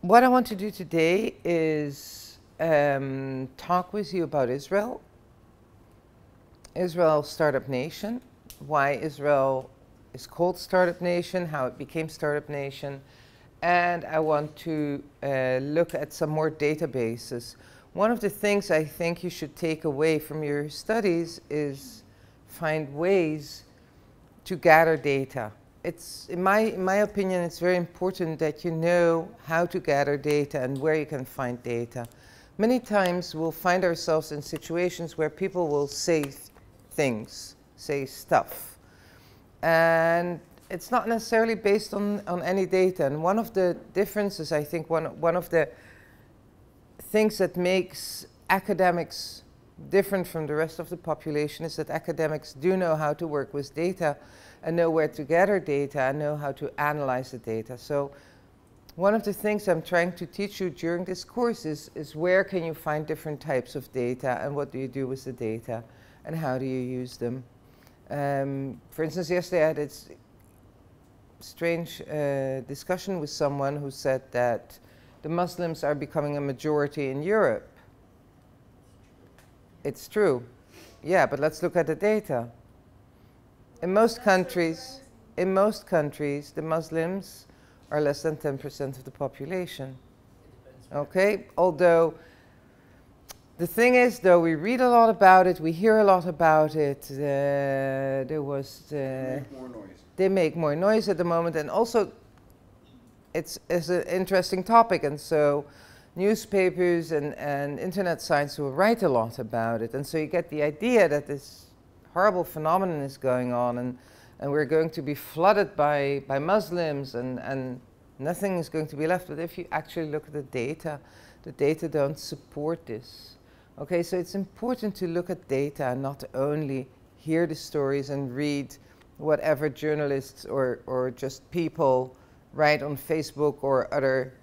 What I want to do today is talk with you about Israel, Israel Startup Nation, why Israel is called Startup Nation, how it became Startup Nation, and I want to look at some more databases. One of the things I think you should take away from your studies is find ways to gather data. It's, in my opinion, it's very important that you know how to gather data and where you can find data. Many times we'll find ourselves in situations where people will say things, say stuff, and it's not necessarily based on any data. And one of the differences, I think, one of the things that makes academics different from the rest of the population is that academics do know how to work with data and know where to gather data and know how to analyze the data. So one of the things I'm trying to teach you during this course is where can you find different types of data and what do you do with the data and how do you use them. For instance, yesterday I had this strange discussion with someone who said that the Muslims are becoming a majority in Europe. It's true. Yeah, but let's look at the data. In most countries, the Muslims are less than 10% of the population. Okay? Although, the thing is, though, we read a lot about it, we hear a lot about it, they make more noise at the moment, and also it's an interesting topic, and so newspapers and internet sites will write a lot about it, and so you get the idea that this horrible phenomenon is going on, and we're going to be flooded by Muslims, and nothing is going to be left. But if you actually look at the data don't support this. Okay, so it's important to look at data and not only hear the stories and read whatever journalists or just people write on Facebook or other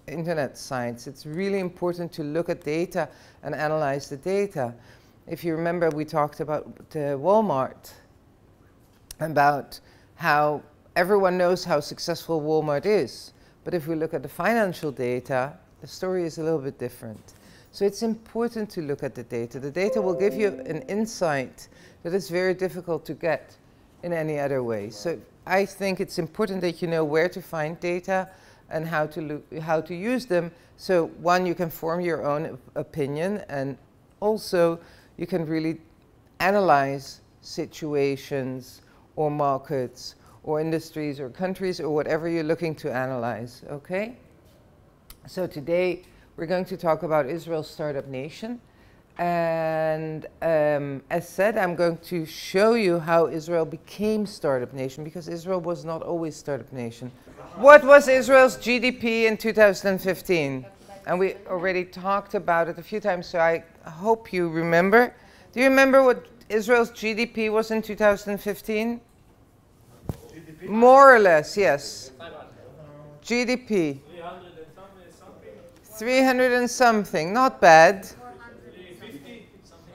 internet sites. It's really important to look at data and analyze the data. If you remember, we talked about Walmart, about how everyone knows how successful Walmart is. But if we look at the financial data, the story is a little bit different. So it's important to look at the data. The data will give you an insight that is very difficult to get in any other way. So I think it's important that you know where to find data and how to use them. So one, you can form your own opinion, and also you can really analyze situations or markets or industries or countries or whatever you're looking to analyze, okay? So today we're going to talk about Israel's Startup Nation. And as said, I'm going to show you how Israel became Startup Nation, because Israel was not always Startup Nation. What was Israel's GDP in 2015? And we already talked about it a few times, so I hope you remember. Do you remember what Israel's GDP was in 2015? GDP? More or less, yes. GDP. 300 and something, not bad.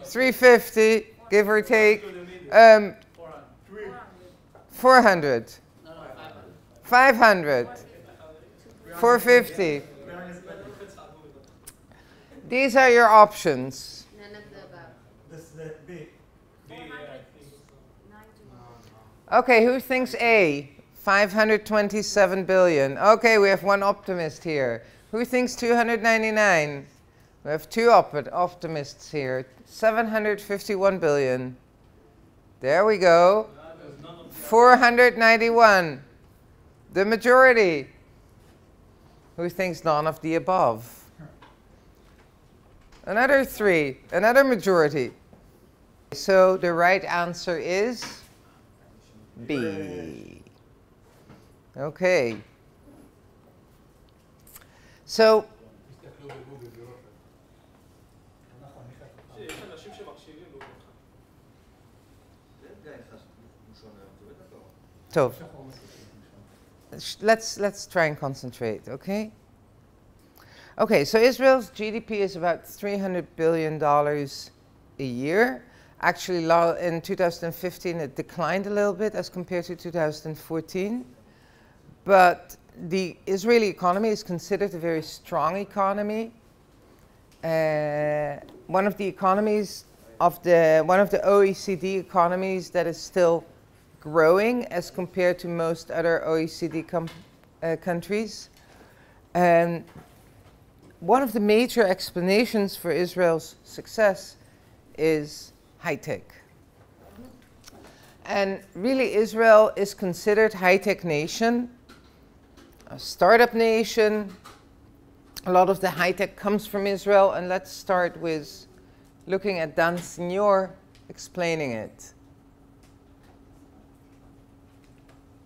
350, give or take. 400. 500. 450. These are your options. None of the above. This is B. Okay, who thinks A? 527 billion. Okay, we have one optimist here. Who thinks 299? We have two optimists here. 751 billion. There we go. 491. The majority. Who thinks none of the above? Another three. Another majority. So the right answer is B. Okay. So let's try and concentrate, okay? Okay, so Israel's GDP is about $300 billion a year. Actually, in 2015, it declined a little bit as compared to 2014. But the Israeli economy is considered a very strong economy. One of the economies of one of the OECD economies that is still growing as compared to most other OECD countries. And one of the major explanations for Israel's success is high tech. And really, Israel is considered high-tech nation, a startup nation. A lot of the high-tech comes from Israel. And let's start with looking at Dan Signor explaining it.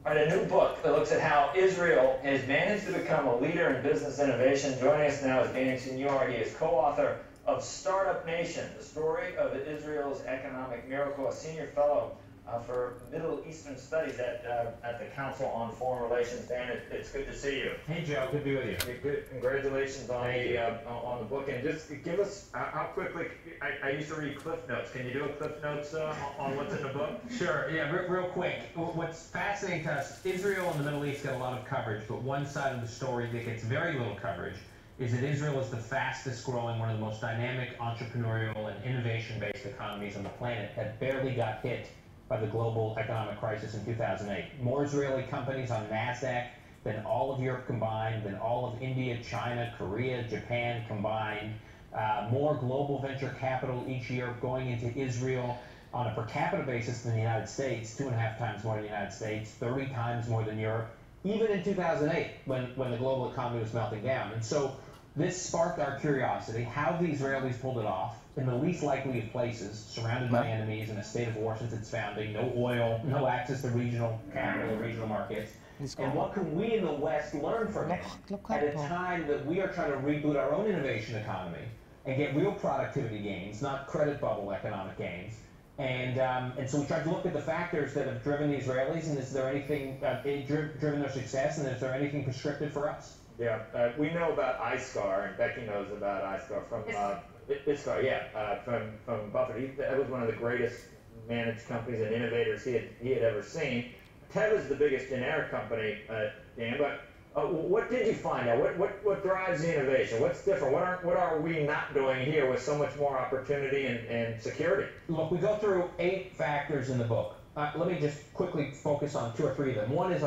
All right, a new book that looks at how Israel has managed to become a leader in business innovation. Joining us now is Dan Signor. He is co-author of Startup Nation, the story of Israel's economic miracle, a senior fellow for Middle Eastern Studies at the Council on Foreign Relations. Dan, it's good to see you. Hey, Joe. Good to be with you. Good. Congratulations on the book. And just give us how quickly. I used to read Cliff Notes. Can you do a Cliff Notes on what's in the book? Sure. Yeah. Real quick. What's fascinating to us? Israel and the Middle East get a lot of coverage, but one side of the story that gets very little coverage is that Israel is the fastest growing, one of the most dynamic, entrepreneurial, and innovation-based economies on the planet that barely got hit by the global economic crisis in 2008. More Israeli companies on NASDAQ than all of Europe combined, than all of India, China, Korea, Japan combined. More global venture capital each year going into Israel on a per capita basis than the United States, 2.5 times more than the United States, 30 times more than Europe, even in 2008 when the global economy was melting down. And so this sparked our curiosity. How the Israelis pulled it off in the least likely of places, surrounded by enemies, in a state of war since its founding, no oil, no access to regional capital or regional markets. And what can we in the West learn from it at a time that we are trying to reboot our own innovation economy and get real productivity gains, not credit bubble economic gains? And so we tried to look at the factors that have driven the Israelis, and is there anything driven their success, and is there anything prescriptive for us? Yeah, we know about ISCAR, and Becky knows about ISCAR from ISCAR, yeah, from Buffett. That was one of the greatest managed companies and innovators he had ever seen. Teva's the biggest generic company, Dan. But what did you find out? What drives the innovation? What's different? What are we not doing here with so much more opportunity and security? Look, we go through 8 factors in the book. Let me just quickly focus on 2 or 3 of them. One is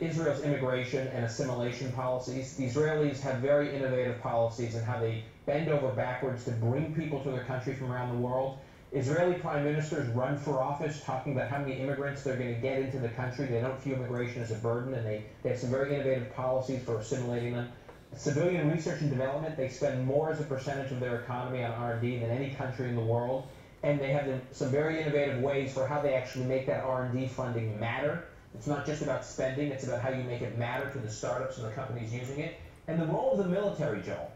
Israel's immigration and assimilation policies. The Israelis have very innovative policies in how they bend over backwards to bring people to their country from around the world. Israeli prime ministers run for office talking about how many immigrants they're going to get into the country. They don't view immigration as a burden, and they have some very innovative policies for assimilating them. Civilian research and development, they spend more as a percentage of their economy on R&D than any country in the world. And they have some very innovative ways for how they actually make that R&D funding matter. It's not just about spending, it's about how you make it matter to the startups and the companies using it. And the role of the military, Joe,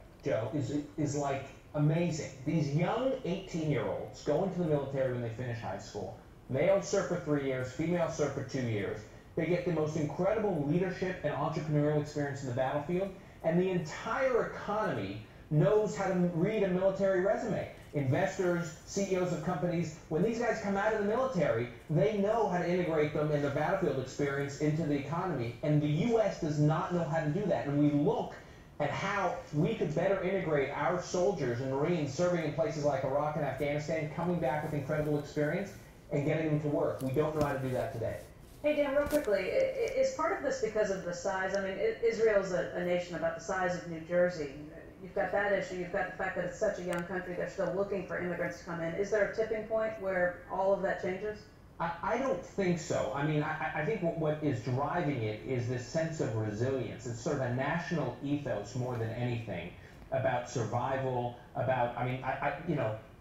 is like amazing. These young 18-year-olds go into the military when they finish high school. Males serve for 3 years, females serve for 2 years. They get the most incredible leadership and entrepreneurial experience in the battlefield, and the entire economy knows how to read a military resume. Investors, CEOs of companies, when these guys come out of the military, they know how to integrate them in the battlefield experience into the economy. And the U.S. does not know how to do that. And we look at how we could better integrate our soldiers and Marines serving in places like Iraq and Afghanistan, coming back with incredible experience and getting them to work. We don't know how to do that today. Hey, Dan, real quickly, is part of this because of the size? I mean, Israel's a nation about the size of New Jersey. You've got that issue. You've got the fact that it's such a young country. They're still looking for immigrants to come in. Is there a tipping point where all of that changes? I don't think so. I mean, I think what is driving it is this sense of resilience. It's sort of a national ethos more than anything about survival, about,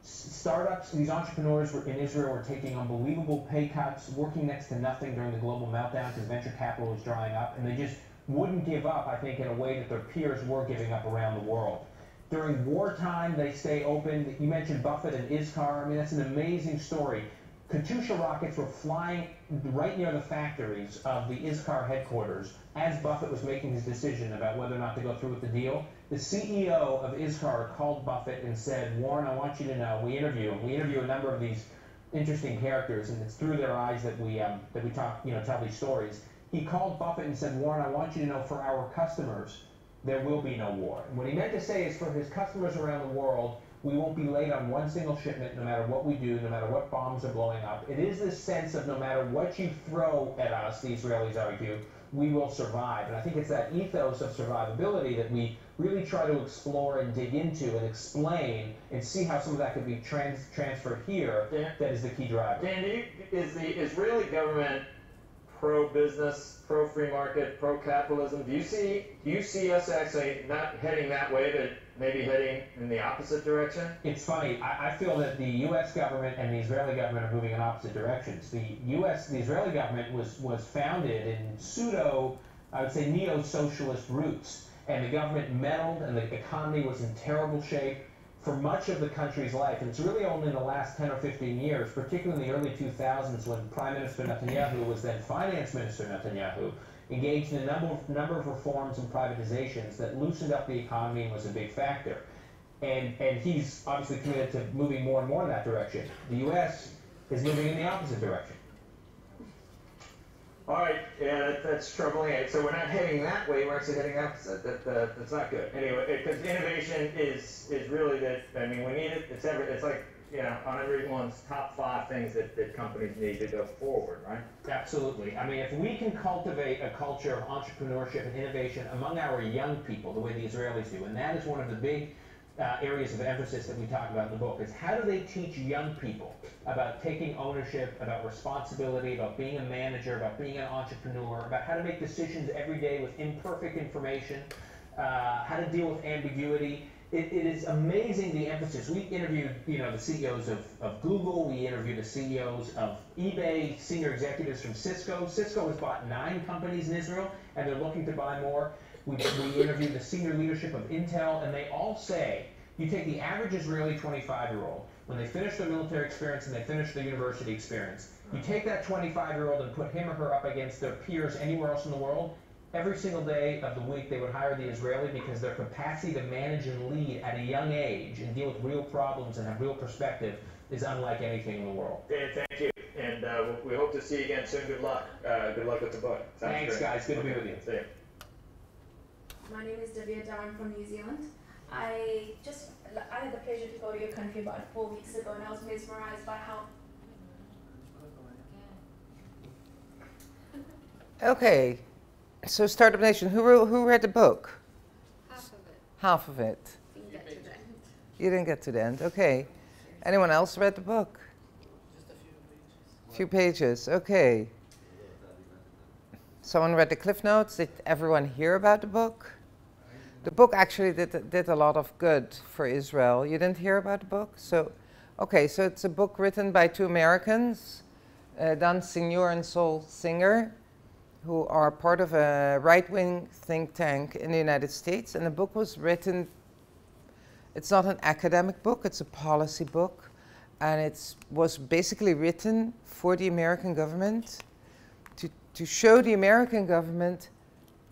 startups, these entrepreneurs in Israel were taking unbelievable pay cuts, working next to nothing during the global meltdown because venture capital was drying up, and they just wouldn't give up, I think, in a way that their peers were giving up around the world. During wartime, they stay open. You mentioned Buffett and ISCAR. I mean, that's an amazing story. Katyusha rockets were flying right near the factories of the ISCAR headquarters as Buffett was making his decision about whether or not to go through with the deal. The CEO of ISCAR called Buffett and said, Warren, I want you to know, we interview a number of these interesting characters, and it's through their eyes that we talk, tell these stories. he called Buffett and said, Warren, I want you to know for our customers, there will be no war. And what he meant to say is for his customers around the world, we won't be late on one single shipment no matter what we do, no matter what bombs are blowing up. It is this sense of no matter what you throw at us, the Israelis argue, we will survive. And I think it's that ethos of survivability that we really try to explore and dig into and explain and see how some of that could be transferred here. That is the key driver. Dan, is the Israeli government pro-business, pro-free market, pro-capitalism? Do you see us actually not heading that way, but maybe heading in the opposite direction? It's funny. I feel that the U.S. government and the Israeli government are moving in opposite directions. The Israeli government was founded in I would say, neo-socialist roots, and the government meddled, and the economy was in terrible shape for much of the country's life. And it's really only in the last 10 or 15 years, particularly in the early 2000s, when Prime Minister Netanyahu was then Finance Minister Netanyahu, engaged in a number of reforms and privatizations that loosened up the economy and was a big factor. And he's obviously committed to moving more and more in that direction. The U.S. is moving in the opposite direction. All right, yeah, that's troubling. So we're not heading that way, we're actually heading opposite. That's not good. Anyway, because innovation is really we need it. It's like, on everyone's top 5 things that companies need to go forward, right? Absolutely. I mean, if we can cultivate a culture of entrepreneurship and innovation among our young people, the way the Israelis do, and that is one of the big areas of emphasis that we talk about in the book, is how do they teach young people about taking ownership, about responsibility, about being a manager, about being an entrepreneur, about how to make decisions every day with imperfect information, how to deal with ambiguity. It is amazing the emphasis. We interviewed, the CEOs of Google. We interviewed the CEOs of eBay, senior executives from Cisco. Cisco has bought 9 companies in Israel, and they're looking to buy more. We interviewed the senior leadership of Intel, and they all say, you take the average Israeli 25-year-old, when they finish their military experience and they finish their university experience, you take that 25-year-old and put him or her up against their peers anywhere else in the world, every single day of the week they would hire the Israeli because their capacity to manage and lead at a young age and deal with real problems and have real perspective is unlike anything in the world. Dan, thank you. And we hope to see you again soon. Good luck. Good luck with the book. Thanks, guys. Good to be with you. See you. My name is Daviata. I'm from New Zealand. I had the pleasure to go to your country about 4 weeks ago, and I was mesmerized by how... Okay, so Startup Nation, who read the book? Half of it. Half of it. Didn't get to the end. You didn't get to the end, okay. Anyone else read the book? Just a Few few pages. pages, okay. Someone read the Cliff Notes. Did everyone hear about the book? The book actually did a lot of good for Israel. You didn't hear about the book? So it's a book written by 2 Americans, Dan Signor and Sol Singer, who are part of a right-wing think tank in the United States. And the book was written, it's not an academic book, it's a policy book. And it was basically written for the American government to show the American government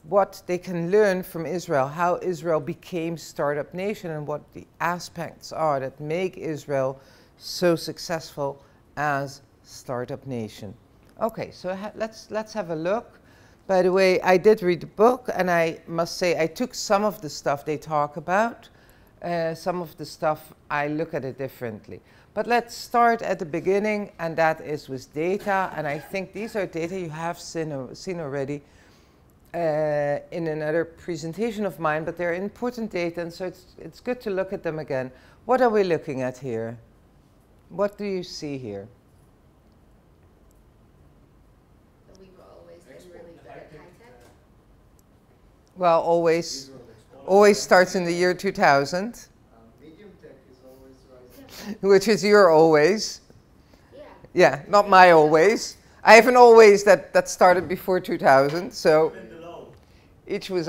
what they can learn from Israel, how Israel became startup nation and what the aspects are that make Israel so successful as startup nation. Okay, so let's have a look. By the way, I did read the book, and I must say I took some of the stuff they talk about, some of the stuff I look at it differently. But let's start at the beginning, and that is with data, and I think these are data you have seen already in another presentation of mine, but they're important data, and so it's good to look at them again. What are we looking at here? What do you see here? We've always been really good at high tech. Well, always starts in the year 2000. Medium tech is always rising. Which is your always. Yeah. Yeah, not my always. I have an always that started before 2000, so each of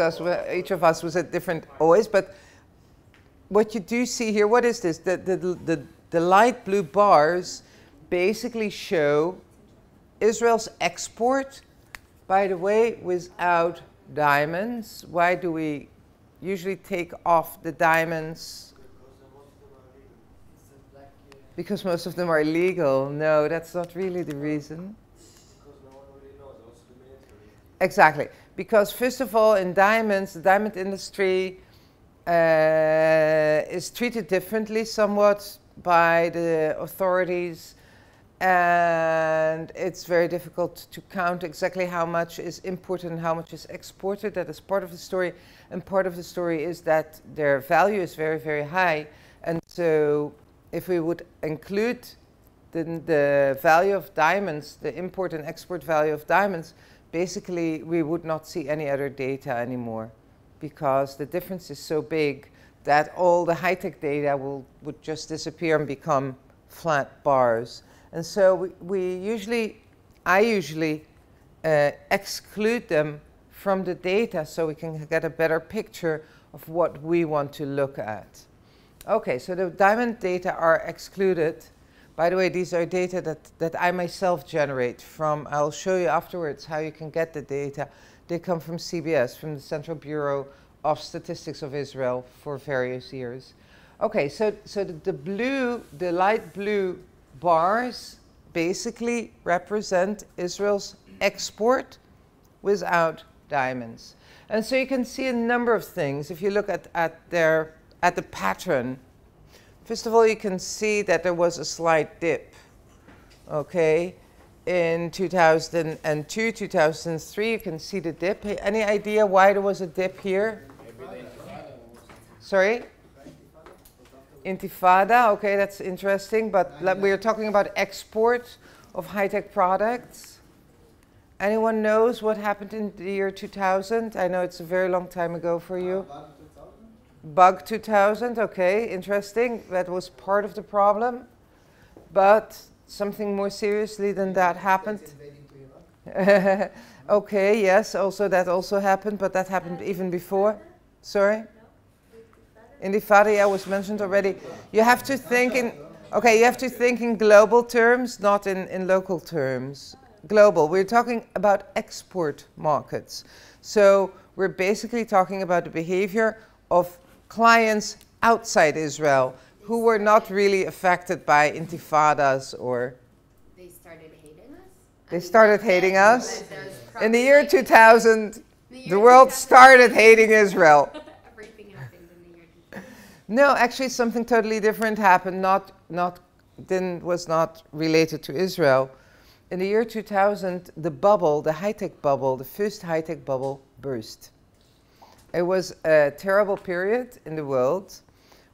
us was at different always. But what you do see here, what is this? The light blue bars basically show Israel's export, by the way, without diamonds. Why do we usually take off the diamonds? Because most of them are illegal. No, that's not really the reason. Because no one really knows. Also the military. Exactly. Because first of all, in diamonds, the diamond industry is treated differently somewhat by the authorities, and it's very difficult to count exactly how much is imported and how much is exported. That is part of the story, and part of the story is that their value is very, very high. And so if we would include the value of diamonds, the import and export value of diamonds, basically we would not see any other data anymore, because the difference is so big that all the high-tech data would just disappear and become flat bars. And so I usually exclude them from the data so we can get a better picture of what we want to look at. Okay, so the diamond data are excluded. By the way, these are data that I myself generate from. I'll show you afterwards how you can get the data. They come from CBS, from the Central Bureau of Statistics of Israel, for various years. Okay, so the light blue bars basically represent Israel's export without diamonds. And so you can see a number of things. If you look at the pattern, first of all, you can see that there was a slight dip, okay? In 2002, 2003, you can see the dip. Any idea why there was a dip here? Sorry? Intifada, okay, that's interesting, but we're talking about export of high-tech products. Anyone knows what happened in the year 2000? I know it's a very long time ago for you. Bug 2000, okay, interesting. That was part of the problem, but something more seriously than that happened. Okay, yes, also that also happened, but that happened even before. Sorry? Intifada was mentioned already. You have to think in, okay, you have to think in global terms, not in local terms. Global, we're talking about export markets. So we're basically talking about the behavior of clients outside Israel who were not really affected by intifadas or... They started hating us? They started hating us? In the year 2000, the world started hating Israel. Everything happened in the year 2000. No, actually something totally different happened, was not related to Israel. In the year 2000, the bubble, the high-tech bubble, the first high-tech bubble burst. It was a terrible period in the world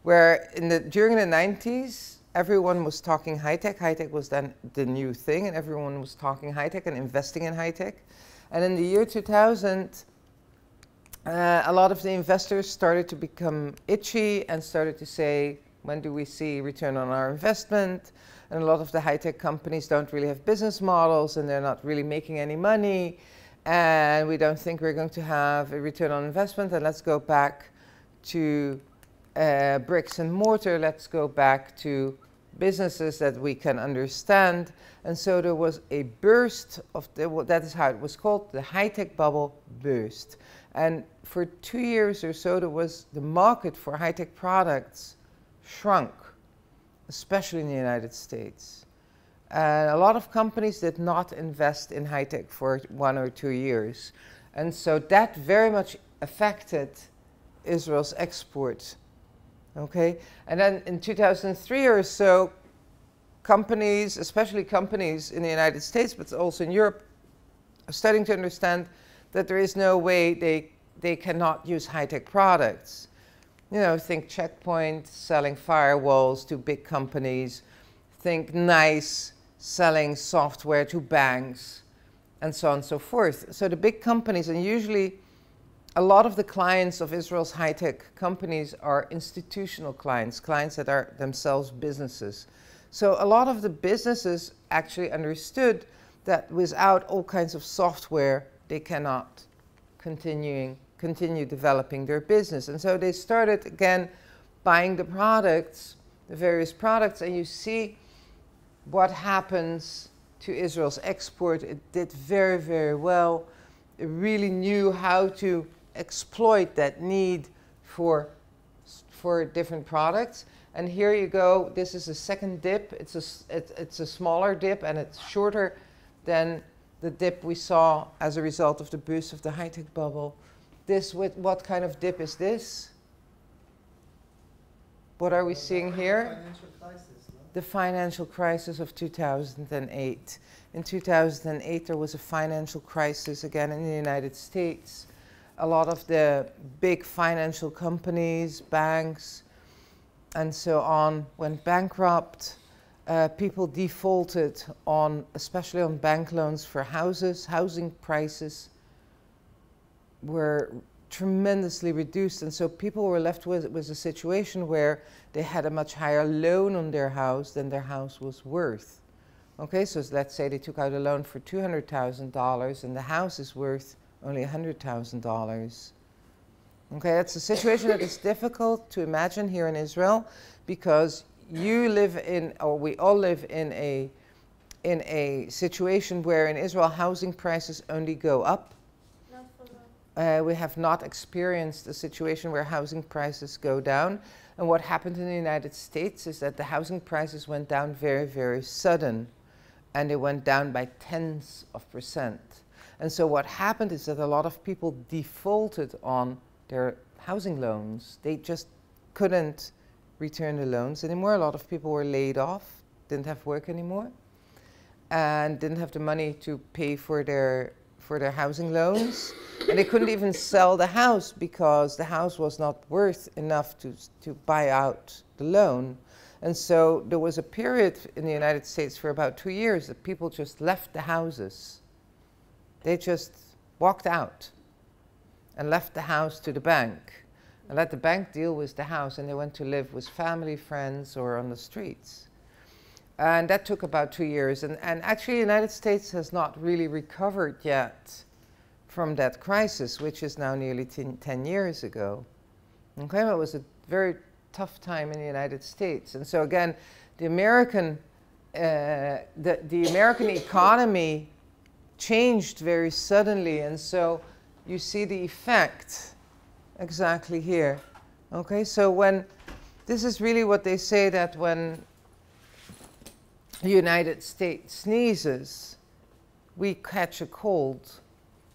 where during the 90s, everyone was talking high-tech. High-tech was then the new thing, and everyone was talking high-tech and investing in high-tech. And in the year 2000, a lot of the investors started to become itchy and started to say, when do we see return on our investment? And a lot of the high-tech companies don't really have business models, and they're not really making any money. And we don't think we're going to have a return on investment, and let's go back to bricks and mortar. Let's go back to businesses that we can understand. And so there was a burst of, that is how it was called, the high-tech bubble burst. And for 2 years or so, the market for high-tech products shrunk, especially in the United States. And a lot of companies did not invest in high-tech for 1 or 2 years. And so that very much affected Israel's exports. Okay? And then in 2003 or so, companies, especially companies in the United States, but also in Europe, are starting to understand that there is no way they cannot use high-tech products. You know, think Checkpoint selling firewalls to big companies, think NICE selling software to banks, and so on and so forth. So the big companies, and usually a lot of the clients of Israel's high-tech companies are institutional clients, clients that are themselves businesses. So a lot of the businesses actually understood that without all kinds of software, they cannot continue developing their business. And so they started, again, buying the products, the various products, and you see what happens to Israel's export. It did very, very well. It really knew how to exploit that need for different products. And here you go. This is a second dip. It's a smaller dip, and it's shorter than the dip we saw as a result of the boost of the high-tech bubble. This, what kind of dip is this? What are we seeing here? Financial crisis, no? The financial crisis of 2008. In 2008, there was a financial crisis again in the United States. A lot of the big financial companies, banks, and so on went bankrupt. People defaulted on, especially on bank loans for houses. Housing prices were tremendously reduced, and so people were left with a situation where they had a much higher loan on their house than their house was worth. Okay, so let's say they took out a loan for $200,000 and the house is worth only $100,000. Okay, that's a situation that is difficult to imagine here in Israel, because you live in, or we all live in a situation where in Israel housing prices only go up. We have not experienced a situation where housing prices go down. And what happened in the United States is that the housing prices went down very, very sudden. And they went down by tens of %. And so what happened is that a lot of people defaulted on their housing loans. They just couldn't return the loans anymore. A lot of people were laid off, didn't have work anymore, and didn't have the money to pay for their housing loans. And they couldn't even sell the house because the house was not worth enough to buy out the loan. And so there was a period in the United States for about 2 years that people just left the houses. They just walked out and left the house to the bank and let the bank deal with the house, and they went to live with family, friends, or on the streets. And that took about 2 years. And actually, the United States has not really recovered yet from that crisis, which is now nearly 10 years ago. Okay, but it was a very tough time in the United States. And so again, the American economy changed very suddenly. And so you see the effect exactly here. Okay, so when, this is really what they say, that when the United States sneezes, we catch a cold.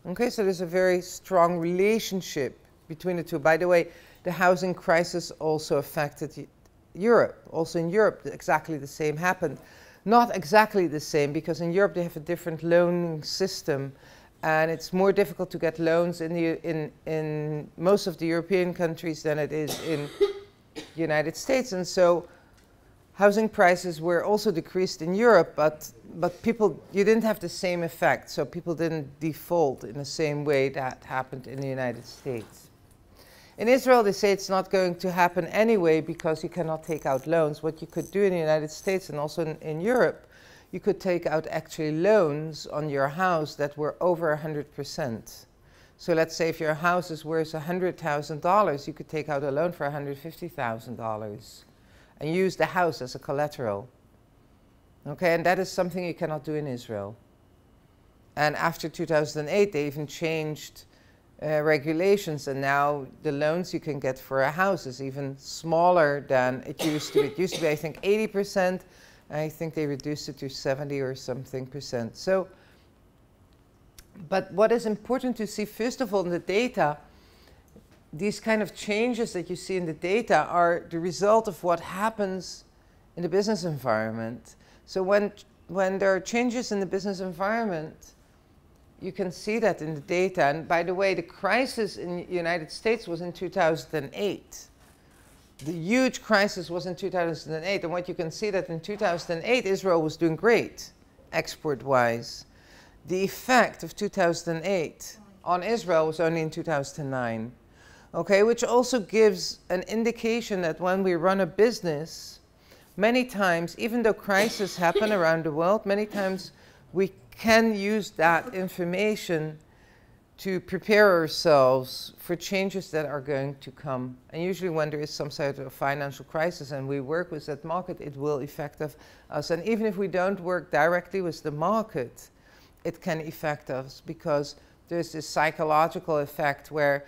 Okay, so there's a very strong relationship between the two. By the way, the housing crisis also affected Europe. Also in Europe, exactly the same happened. Not exactly the same, because in Europe they have a different loaning system, and it's more difficult to get loans in most of the European countries than it is in the United States. And so housing prices were also decreased in Europe, but people, you didn't have the same effect. So people didn't default in the same way that happened in the United States. In Israel, they say it's not going to happen anyway because you cannot take out loans. What you could do in the United States and also in Europe, you could take out actually loans on your house that were over 100%. So let's say if your house is worth $100,000, you could take out a loan for $150,000 and use the house as a collateral. Okay, and that is something you cannot do in Israel. And after 2008, they even changed regulations, and now the loans you can get for a house is even smaller than it used to be. It used to be, I think, 80%. I think they reduced it to 70 or something %. So, but what is important to see, first of all, in the data, these kind of changes that you see in the data are the result of what happens in the business environment. So when there are changes in the business environment, you can see that in the data. And by the way, the crisis in the United States was in 2008. The huge crisis was in 2008. And what you can see that in 2008, Israel was doing great, export-wise. The effect of 2008 on Israel was only in 2009. Okay, which also gives an indication that when we run a business, many times, even though crises happen around the world, many times we can use that information to prepare ourselves for changes that are going to come. And usually when there is some sort of financial crisis and we work with that market, it will affect us. And even if we don't work directly with the market, it can affect us, because there's this psychological effect where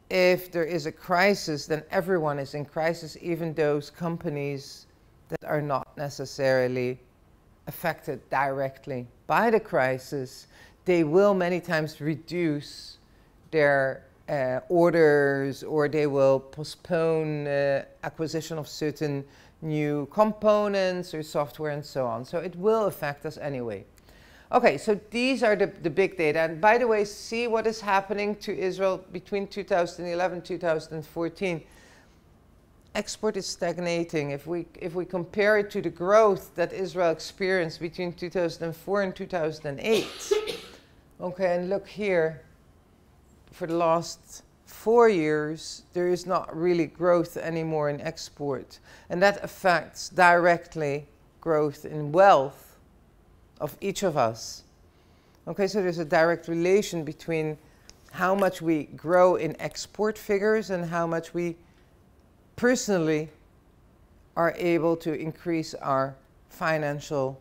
if there is a crisis, then everyone is in crisis, even those companies that are not necessarily affected directly by the crisis. they will many times reduce their orders, or they will postpone acquisition of certain new components or software and so on. So it will affect us anyway. Okay, so these are the big data. And by the way, see what is happening to Israel between 2011 and 2014. Export is stagnating. If we compare it to the growth that Israel experienced between 2004 and 2008, okay, and look here, for the last 4 years, there is not really growth anymore in export. And that affects directly growth in wealth of each of us. Okay, so there's a direct relation between how much we grow in export figures and how much we personally are able to increase our financial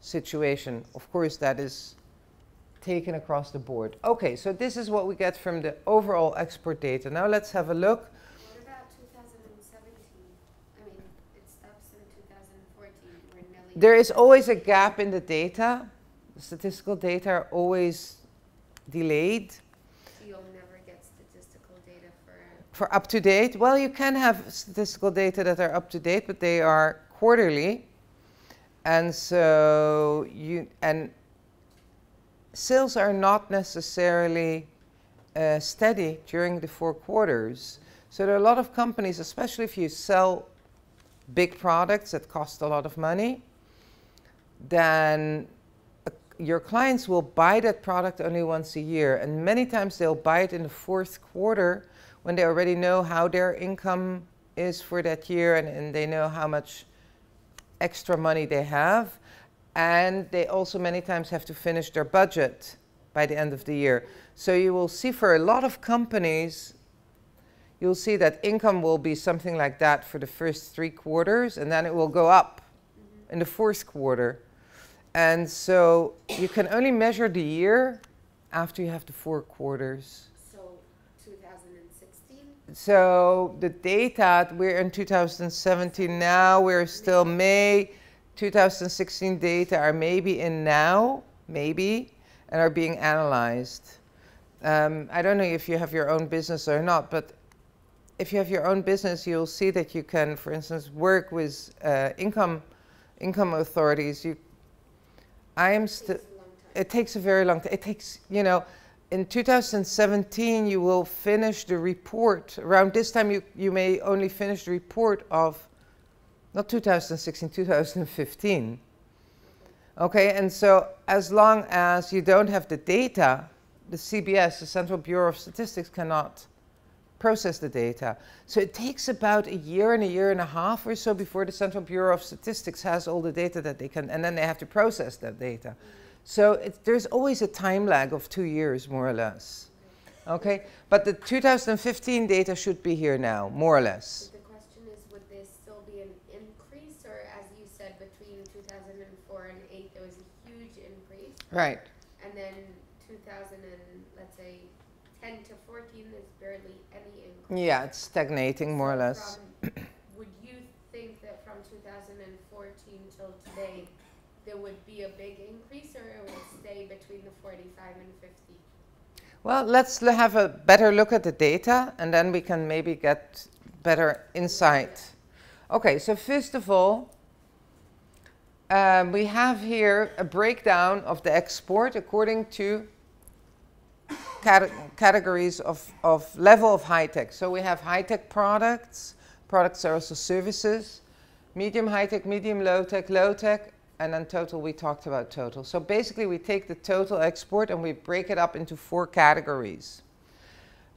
situation. Of course, that is taken across the board. Okay, so this is what we get from the overall export data. Now let's have a look. What about 2017? I mean, it stops in 2014. We're nearly. There is always a gap in the data. The statistical data are always delayed. You'll never get statistical data For up to date. Well, you can have statistical data that are up to date, but they are quarterly. And so sales are not necessarily steady during the 4 quarters. So there are a lot of companies, especially if you sell big products that cost a lot of money, then your clients will buy that product only once a year. And many times they'll buy it in the 4th quarter when they already know how their income is for that year, and they know how much extra money they have. And they also many times have to finish their budget by the end of the year. So you will see for a lot of companies, you'll see that income will be something like that for the first 3 quarters, and then it will go up in the 4th quarter. And so you can only measure the year after you have the 4 quarters. So 2016? So the data, we're in 2017 now, we're still May. 2016 data are maybe in now, maybe, and are being analyzed. I don't know if you have your own business or not, but if you have your own business, you'll see that you can, for instance, work with income authorities. It takes a very long time. It takes, you know, in 2017 you will finish the report. Around this time you may only finish the report of not 2016, 2015. Okay, and so as long as you don't have the data, the CBS, the Central Bureau of Statistics, cannot process the data. So it takes about a year and a half or so before the Central Bureau of Statistics has all the data that they can, and then they have to process that data. So there's always a time lag of 2 years, more or less. Okay, but the 2015 data should be here now, more or less. Right. And then 2000 and let's say 10 to 14, there's barely any increase. Yeah, it's stagnating more or less. Would you think that from 2014 till today, there would be a big increase, or it would stay between the 45 and 50? Well, let's have a better look at the data, and then we can maybe get better insight. Okay, so first of all, we have here a breakdown of the export according to categories of level of high-tech. So we have high-tech products. Products are also services. Medium high-tech, medium low-tech, low-tech, and then total, we talked about total. So basically we take the total export and we break it up into 4 categories.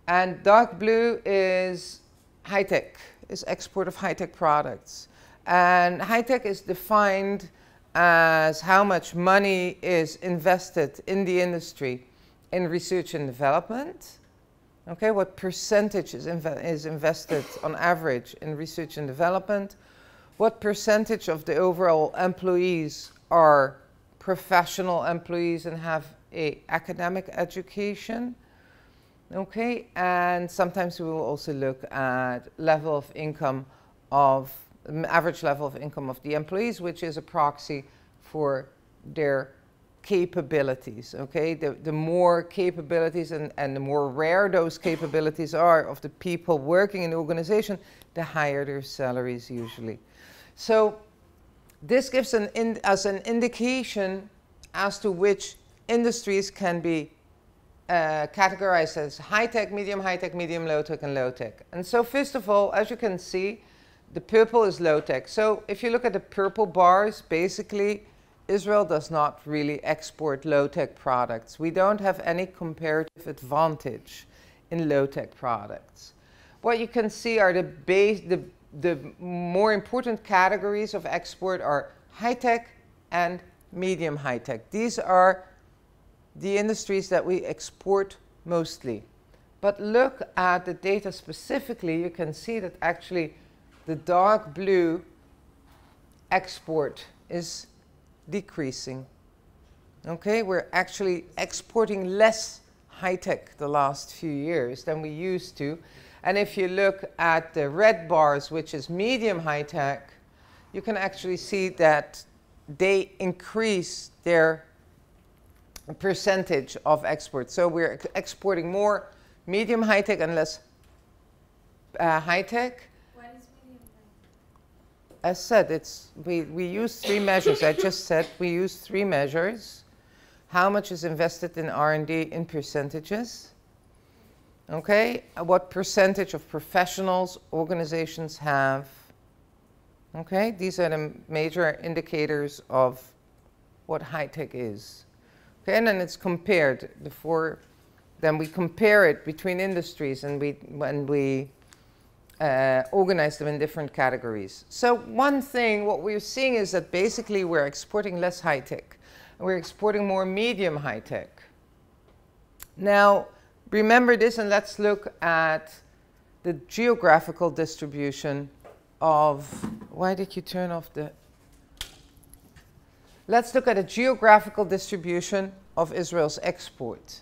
And dark blue is high-tech, is export of high-tech products. And high-tech is defined as how much money is invested in the industry in research and development. Okay, what percentage is invested on average in research and development? What percentage of the overall employees are professional employees and have an academic education? Okay, and sometimes we will also look at level of income of average level of income of the employees, which is a proxy for their capabilities, okay? The more capabilities and the more rare those capabilities are of the people working in the organization, the higher their salaries usually. So this gives us an indication as to which industries can be categorized as high-tech, medium, low-tech, and low-tech. And so first of all, as you can see, the purple is low-tech. So if you look at the purple bars, basically, Israel does not really export low-tech products. We don't have any comparative advantage in low-tech products. What you can see are the more important categories of export are high-tech and medium high-tech. These are the industries that we export mostly. But look at the data specifically, you can see that actually the dark blue export is decreasing. Okay, we're actually exporting less high-tech the last few years than we used to. And if you look at the red bars, which is medium high-tech, you can actually see that they increase their percentage of export. So we're exporting more medium high-tech and less high-tech. What is medium high-tech? As said, we use three measures. I just said we use three measures. How much is invested in R&D in percentages? Okay, what percentage of professionals organizations have? Okay, these are the major indicators of what high-tech is. Okay, and then it's compared. Then we compare it between industries, and when we organize them in different categories. So one thing, what we're seeing is that basically we're exporting less high-tech, and we're exporting more medium high-tech. Now, remember this, and let's look at the geographical distribution of, why did you turn off the, let's look at a geographical distribution of Israel's export.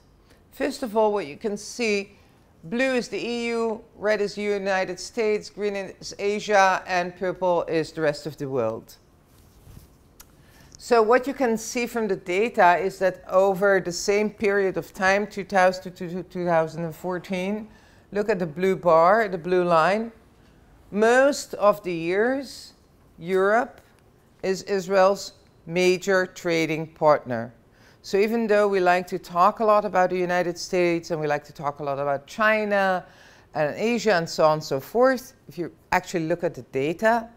First of all, what you can see, blue is the EU, red is the United States, green is Asia, and purple is the rest of the world. So what you can see from the data is that over the same period of time, 2000 to 2014, look at the blue bar, the blue line. Most of the years, Europe is Israel's major trading partner. So even though we like to talk a lot about the United States and we like to talk a lot about China and Asia and so on and so forth, if you actually look at the data,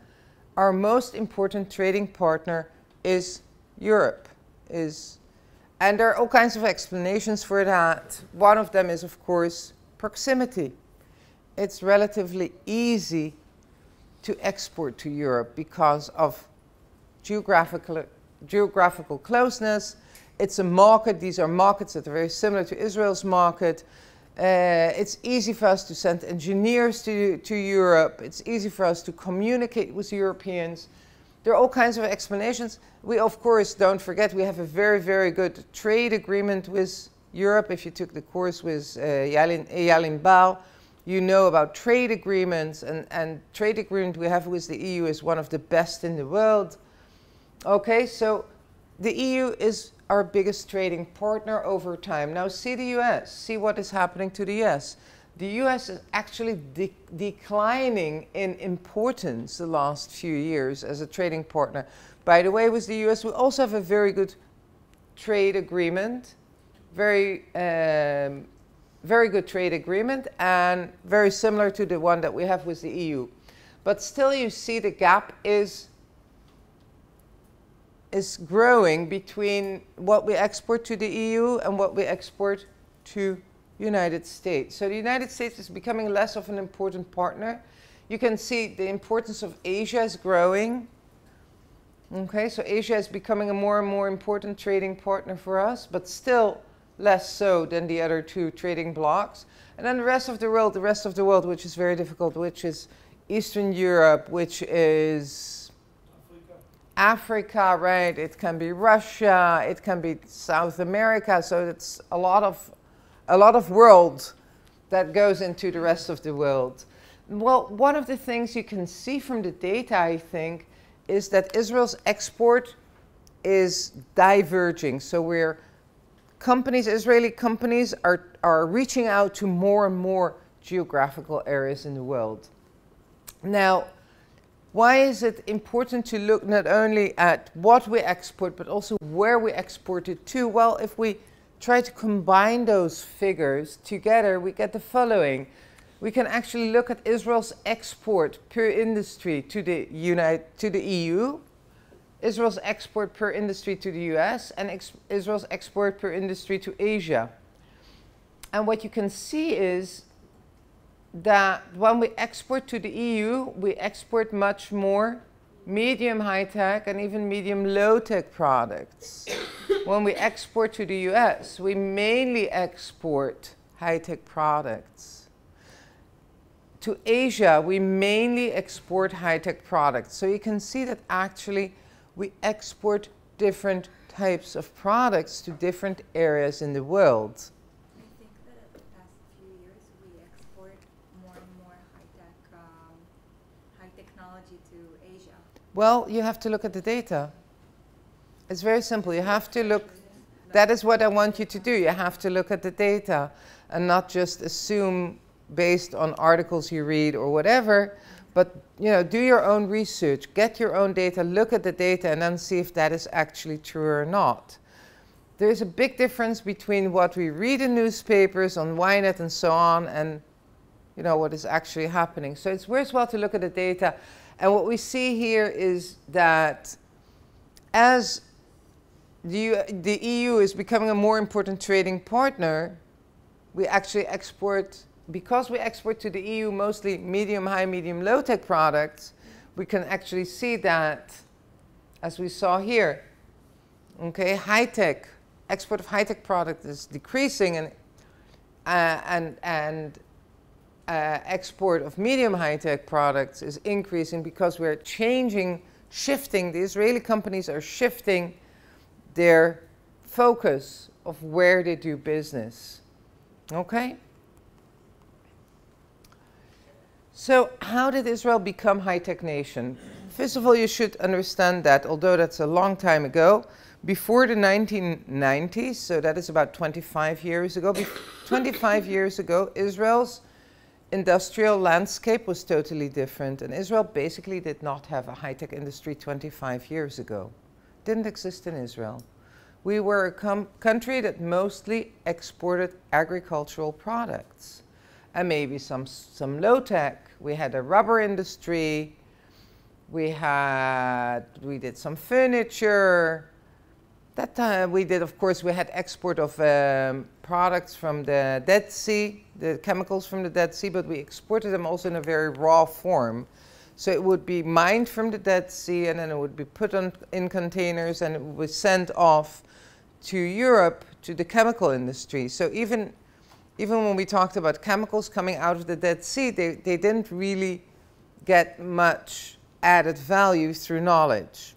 our most important trading partner is Europe. And there are all kinds of explanations for that. One of them is, of course, proximity. It's relatively easy to export to Europe because of geographical closeness. It's a market. These are markets that are very similar to Israel's market. It's easy for us to send engineers to Europe. It's easy for us to communicate with Europeans. There are all kinds of explanations. We, of course, don't forget, we have a very, very good trade agreement with Europe. If you took the course with Eyal Bar, you know about trade agreements, and trade agreement we have with the EU is one of the best in the world. Okay, so the EU is our biggest trading partner over time. Now see the US, see what is happening to the US. The US is actually declining in importance the last few years as a trading partner. By the way, with the US, we also have a very good trade agreement, very good trade agreement, and very similar to the one that we have with the EU. But still you see the gap is growing between what we export to the EU and what we export to United States. So the United States is becoming less of an important partner. You can see the importance of Asia is growing. Okay, so Asia is becoming a more and more important trading partner for us, but still less so than the other two trading blocs. And then the rest of the world, which is very difficult, which is Eastern Europe, which is Africa, right? It can be Russia, it can be South America. So it's a lot of world that goes into the rest of the world. Well, one of the things you can see from the data, I think, is that Israel's export is diverging. So Israeli companies are reaching out to more and more geographical areas in the world. Now, why is it important to look not only at what we export, but also where we export it to? Well, if we try to combine those figures together, we get the following. We can actually look at Israel's export per industry to the EU, Israel's export per industry to the US, and Israel's export per industry to Asia. And what you can see is that when we export to the EU, we export much more medium high-tech and even medium low-tech products. When we export to the US, we mainly export high-tech products. To Asia, we mainly export high-tech products. So you can see that actually we export different types of products to different areas in the world. I think that in the past few years we export more and more high technology to Asia. Well, you have to look at the data. It's very simple. You have to look. That is what I want you to do. You have to look at the data and not just assume based on articles you read or whatever, but do your own research, get your own data, look at the data, and then see if that is actually true or not. There's a big difference between what we read in newspapers, on Ynet and so on, and what is actually happening. So it's worthwhile to look at the data. And what we see here is that as the EU is becoming a more important trading partner, we actually export. Because we export to the EU mostly medium, high, medium, low-tech products, we can actually see that, as we saw here, okay, high-tech, export of high-tech products is decreasing, and export of medium high-tech products is increasing because we're shifting, the Israeli companies are shifting their focus of where they do business, okay? So how did Israel become high-tech nation? First of all, you should understand that, although that's a long time ago, before the 1990s, so that is about 25 years ago, 25 years ago, Israel's industrial landscape was totally different. And Israel basically did not have a high-tech industry 25 years ago. Didn't exist in Israel. We were a country that mostly exported agricultural products. And maybe some low-tech. We had a rubber industry. We did some furniture. That time we did, of course, we had export of products from the Dead Sea, the chemicals from the Dead Sea, but we exported them also in a very raw form. So it would be mined from the Dead Sea, and then it would be put in containers, and it would be sent off to Europe, to the chemical industry. So even when we talked about chemicals coming out of the Dead Sea, they didn't really get much added value through knowledge.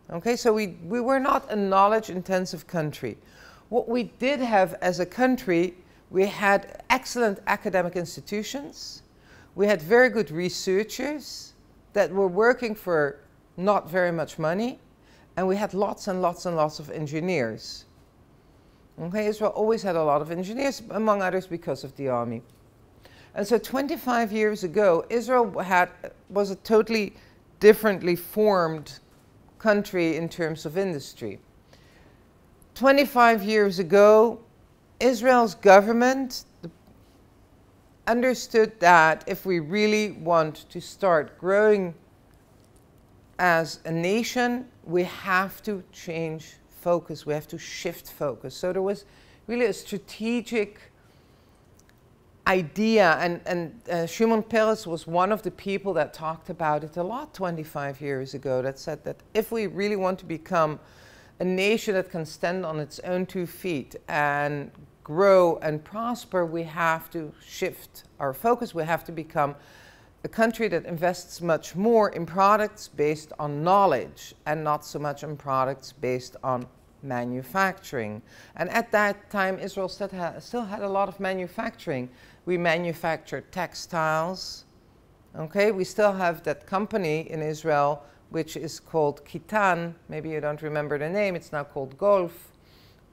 Okay, so we were not a knowledge-intensive country. What we did have as a country, we had excellent academic institutions. We had very good researchers that were working for not very much money. And we had lots and lots and lots of engineers. Okay, Israel always had a lot of engineers, among others because of the army. And so 25 years ago, Israel was a totally differently formed country in terms of industry. 25 years ago, Israel's government understood that if we really want to start growing as a nation, we have to change focus, we have to shift focus. So there was really a strategic idea, and Shimon Peres was one of the people that talked about it a lot 25 years ago, that said that if we really want to become a nation that can stand on its own 2 feet and grow and prosper, we have to shift our focus. We have to become a country that invests much more in products based on knowledge and not so much on products based on manufacturing. And at that time, Israel still had a lot of manufacturing. We manufactured textiles. Okay, we still have that company in Israel which is called Kitan. Maybe you don't remember the name. It's now called Golf.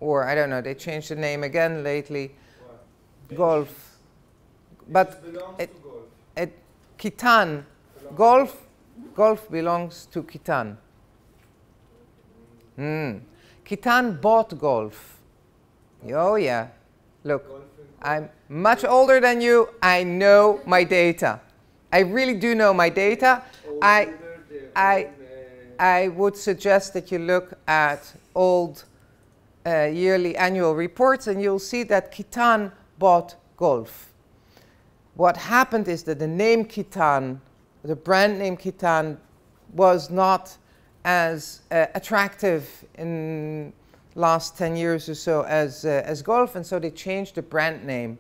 Or, I don't know, they changed the name again lately. Golf. But Kitan. Golf belongs to Kitan. Kitan bought Golf. Oh, yeah. Look, I'm much older than you. I know my data. I really do know my data. I would suggest that you look at old yearly annual reports, and you'll see that Kitan bought Golf. What happened is that the name Kitan, the brand name Kitan, was not as attractive in last 10 years or so as Golf, and so they changed the brand name.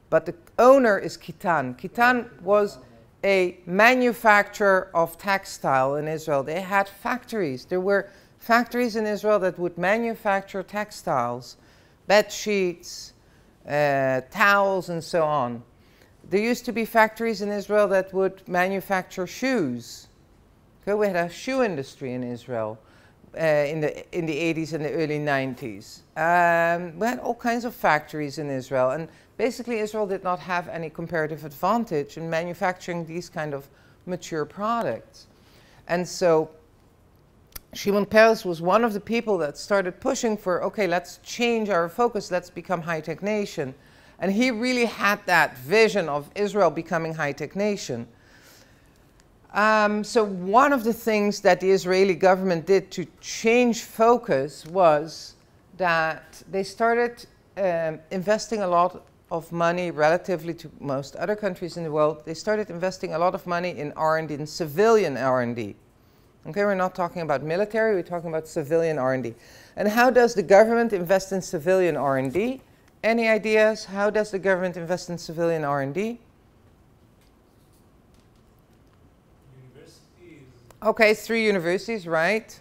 But the owner is Kitan. Kitan was a manufacturer of textile in Israel. They had factories. There were factories in Israel that would manufacture textiles, bed sheets, towels, and so on. There used to be factories in Israel that would manufacture shoes. Okay, we had a shoe industry in Israel in the 80s and the early 90s. We had all kinds of factories in Israel, and basically Israel did not have any comparative advantage in manufacturing these kind of mature products. And so Shimon Peres was one of the people that started pushing for, okay, let's change our focus, let's become high-tech nation. And he really had that vision of Israel becoming high-tech nation. So one of the things that the Israeli government did to change focus was that they started investing a lot of money relatively to most other countries in the world. They started investing a lot of money in R&D, in civilian R&D. Okay, we're not talking about military, we're talking about civilian R&D. And how does the government invest in civilian R&D? Any ideas? How does the government invest in civilian R&D? Universities. Okay, 3 universities, right?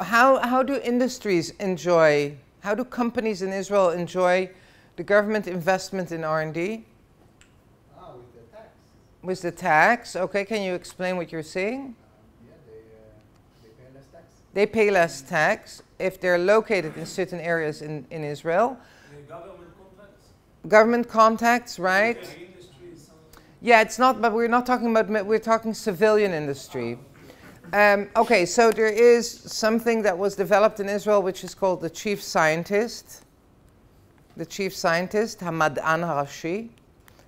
How do industries enjoy, how do companies in Israel enjoy the government investment in R&D? With the tax. With the tax. Okay, can you explain what you're saying? Yeah, they pay less tax. They pay less tax if they're located in certain areas in Israel. Government contracts. Government contacts, right? Yeah, it's not, but we're not talking about, we're talking civilian industry. Okay, so there is something that was developed in Israel which is called the chief scientist. The chief scientist, Hamad'an Harashi.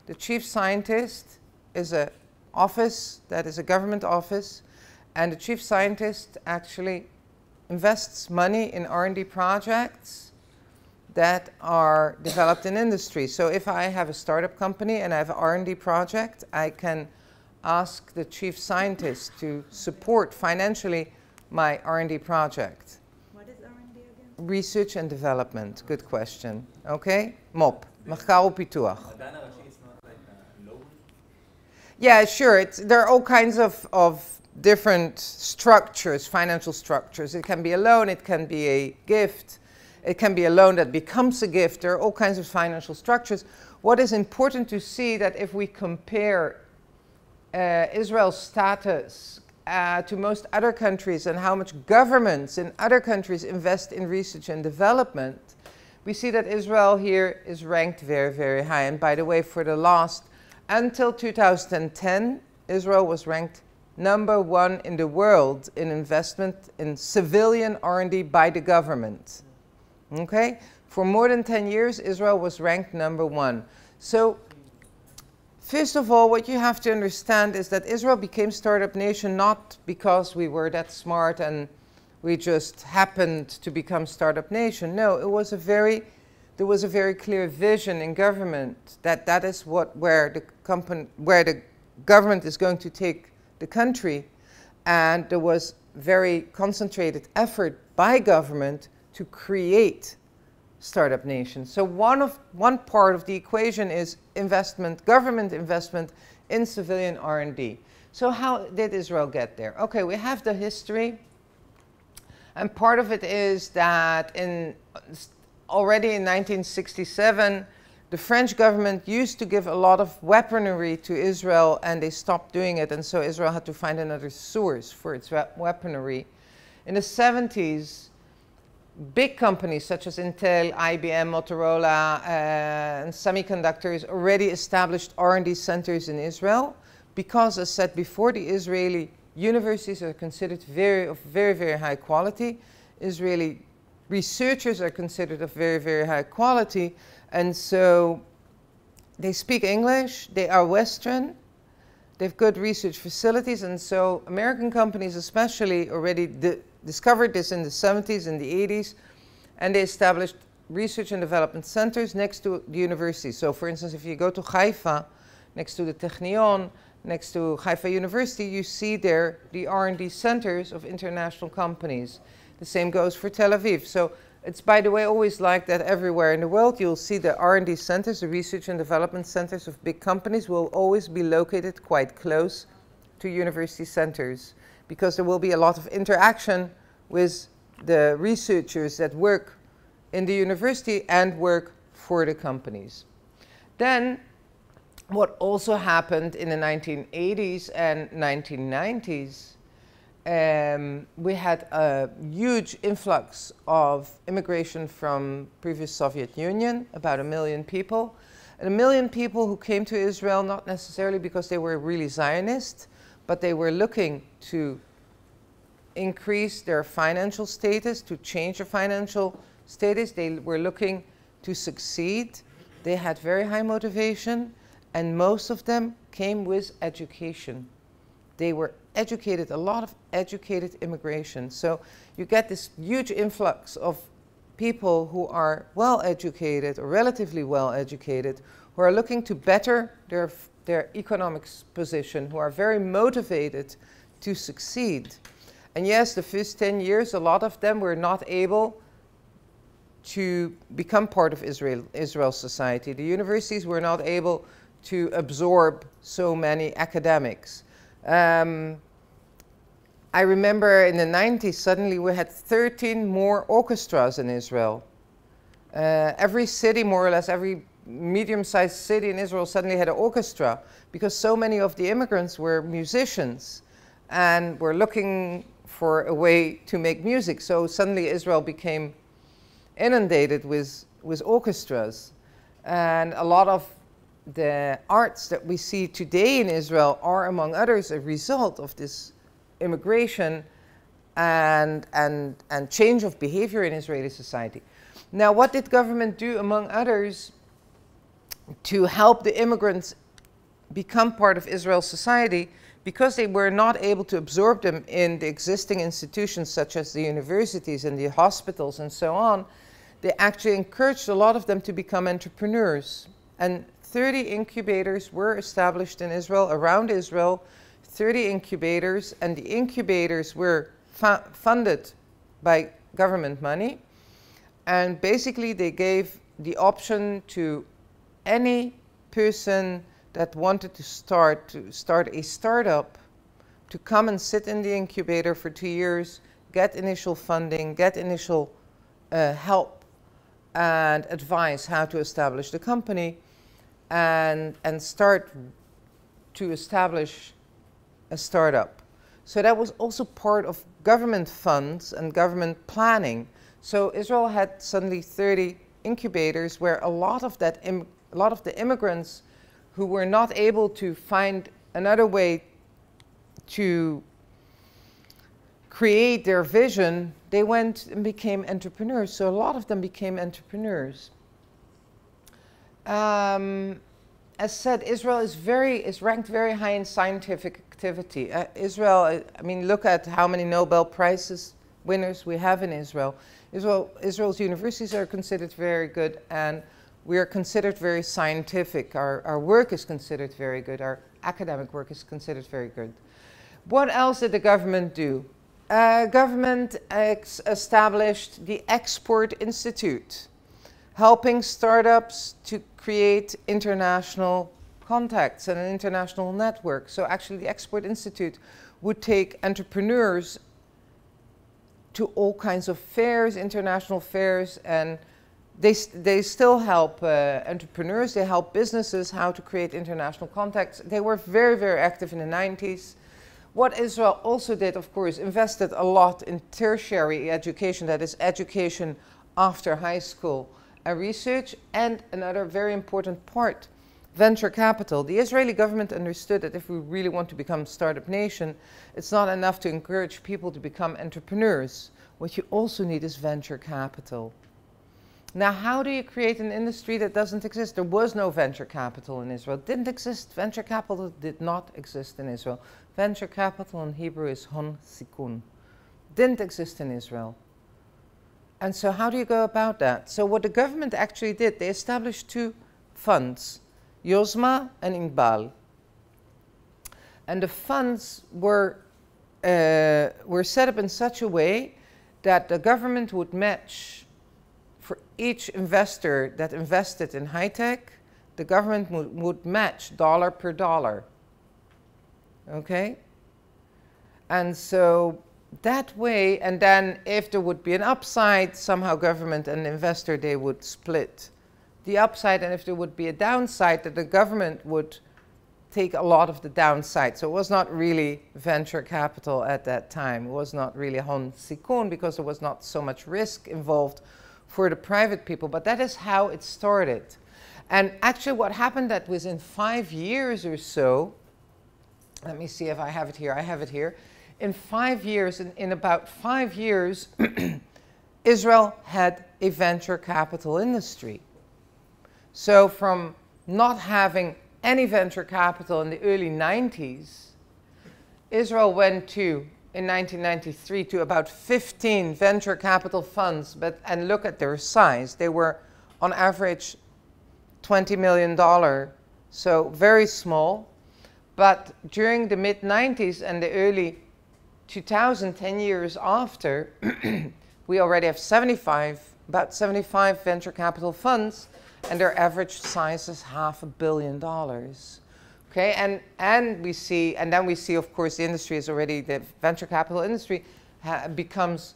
The chief scientist is an office that is a government office, and the chief scientist actually invests money in R&D projects that are developed in industry. So if I have a startup company and I have an R&D project, I can ask the chief scientist to support financially my R&D project. What is R&D again? Research and development. Good question. Okay? MOP. מחקר ופיתוח. Yeah, sure. There are all kinds of different structures, financial structures. It can be a loan, it can be a gift, it can be a loan that becomes a gift. There are all kinds of financial structures. What is important to see that if we compare Israel's status to most other countries and how much governments in other countries invest in research and development, we see that Israel here is ranked very, very high. And by the way, for the last, until 2010, Israel was ranked #1 in the world in investment in civilian R&D by the government. Okay? For more than 10 years, Israel was ranked #1. So, first of all, what you have to understand is that Israel became startup nation not because we were that smart and we just happened to become startup nation. No, there was a very clear vision in government that is where the government is going to take the country, and there was very concentrated effort by government to create startup nation. So one part of the equation is investment, government investment in civilian R&D. So how did Israel get there? Okay, we have the history, and part of it is that already in 1967, the French government used to give a lot of weaponry to Israel, and they stopped doing it, and so Israel had to find another source for its weaponry. In the 70s, big companies such as Intel, IBM, Motorola, and semiconductors already established R&D centers in Israel because, as said before, the Israeli universities are considered of very, very high quality. Israeli researchers are considered of very, very high quality, and so they speak English, they are Western, they have good research facilities, and so American companies especially already discovered this in the 70s and the 80s, and they established research and development centers next to the universities. So for instance, if you go to Haifa, next to the Technion, next to Haifa University, you see there the R&D centers of international companies. The same goes for Tel Aviv. So it's, by the way, always like that everywhere in the world. You'll see the R&D centers, the research and development centers of big companies will always be located quite close to university centers, because there will be a lot of interaction with the researchers that work in the university and work for the companies. Then, what also happened in the 1980s and 1990s, we had a huge influx of immigration from previous Soviet Union, about 1 million people. And 1 million people who came to Israel, not necessarily because they were really Zionist, but they were looking to increase their financial status, to change their financial status. They were looking to succeed. They had very high motivation, and most of them came with education. They were educated, a lot of educated immigration. So you get this huge influx of people who are well educated or relatively well educated, who are looking to better their economic position, who are very motivated to succeed. And yes, the first 10 years, a lot of them were not able to become part of Israel's society. The universities were not able to absorb so many academics. I remember in the 90s, suddenly we had 13 more orchestras in Israel. Every city, more or less, every medium-sized city in Israel suddenly had an orchestra, because so many of the immigrants were musicians and were looking for a way to make music. So suddenly Israel became inundated with orchestras. And a lot of the arts that we see today in Israel are, among others, a result of this immigration and change of behavior in Israeli society. Now, what did government do, among others, to help the immigrants become part of Israel's society? Because they were not able to absorb them in the existing institutions such as the universities and the hospitals and so on, they actually encouraged a lot of them to become entrepreneurs. And 30 incubators were established in Israel, around Israel, 30 incubators, and the incubators were funded by government money. And basically they gave the option to any person that wanted to start a startup to come and sit in the incubator for 2 years, get initial funding, get initial help and advice how to establish the company, and start to establish a startup. So that was also part of government funds and government planning. So Israel had suddenly 30 incubators where a lot of the immigrants who were not able to find another way to create their vision, they went and became entrepreneurs. So a lot of them became entrepreneurs. As said, Israel is ranked very high in scientific activity. Israel, I mean, look at how many Nobel Prizes winners we have in Israel. Israel's universities are considered very good, and we are considered very scientific. Our work is considered very good. Our academic work is considered very good. What else did the government do? Government established the Export Institute, helping startups to create international contacts and an international network. So actually the Export Institute would take entrepreneurs to all kinds of fairs, international fairs, and they still help entrepreneurs, they help businesses how to create international contacts. They were very, very active in the 90s. What Israel also did, of course, invested a lot in tertiary education, that is education after high school, and research, and another very important part, venture capital. The Israeli government understood that if we really want to become a startup nation, it's not enough to encourage people to become entrepreneurs. What you also need is venture capital. Now, how do you create an industry that doesn't exist? There was no venture capital in Israel. It didn't exist. Venture capital did not exist in Israel. Venture capital in Hebrew is hon sikun. Didn't exist in Israel. And so how do you go about that? So what the government actually did, they established two funds, Yozma and Inbal. And the funds were set up in such a way that the government would match for each investor that invested in high tech, the government would match dollar per dollar. Okay? And so that way, and then if there would be an upside, somehow government and investor, they would split the upside, and if there would be a downside, that the government would take a lot of the downside. So it was not really venture capital at that time. It was not really hon sikun because there was not so much risk involved for the private people, but that is how it started. And actually what happened that within 5 years or so, let me see if I have it here, I have it here. In 5 years, in about 5 years, Israel had a venture capital industry. So from not having any venture capital in the early 90s, Israel went to, in 1993, to about 15 venture capital funds, and look at their size. They were, on average, $20 million, so very small. But during the mid-90s and the early 2000, 10 years after, we already have about 75 venture capital funds, and their average size is $500 million. Okay, and we see, and then we see, of course, the industry is already, the venture capital industry becomes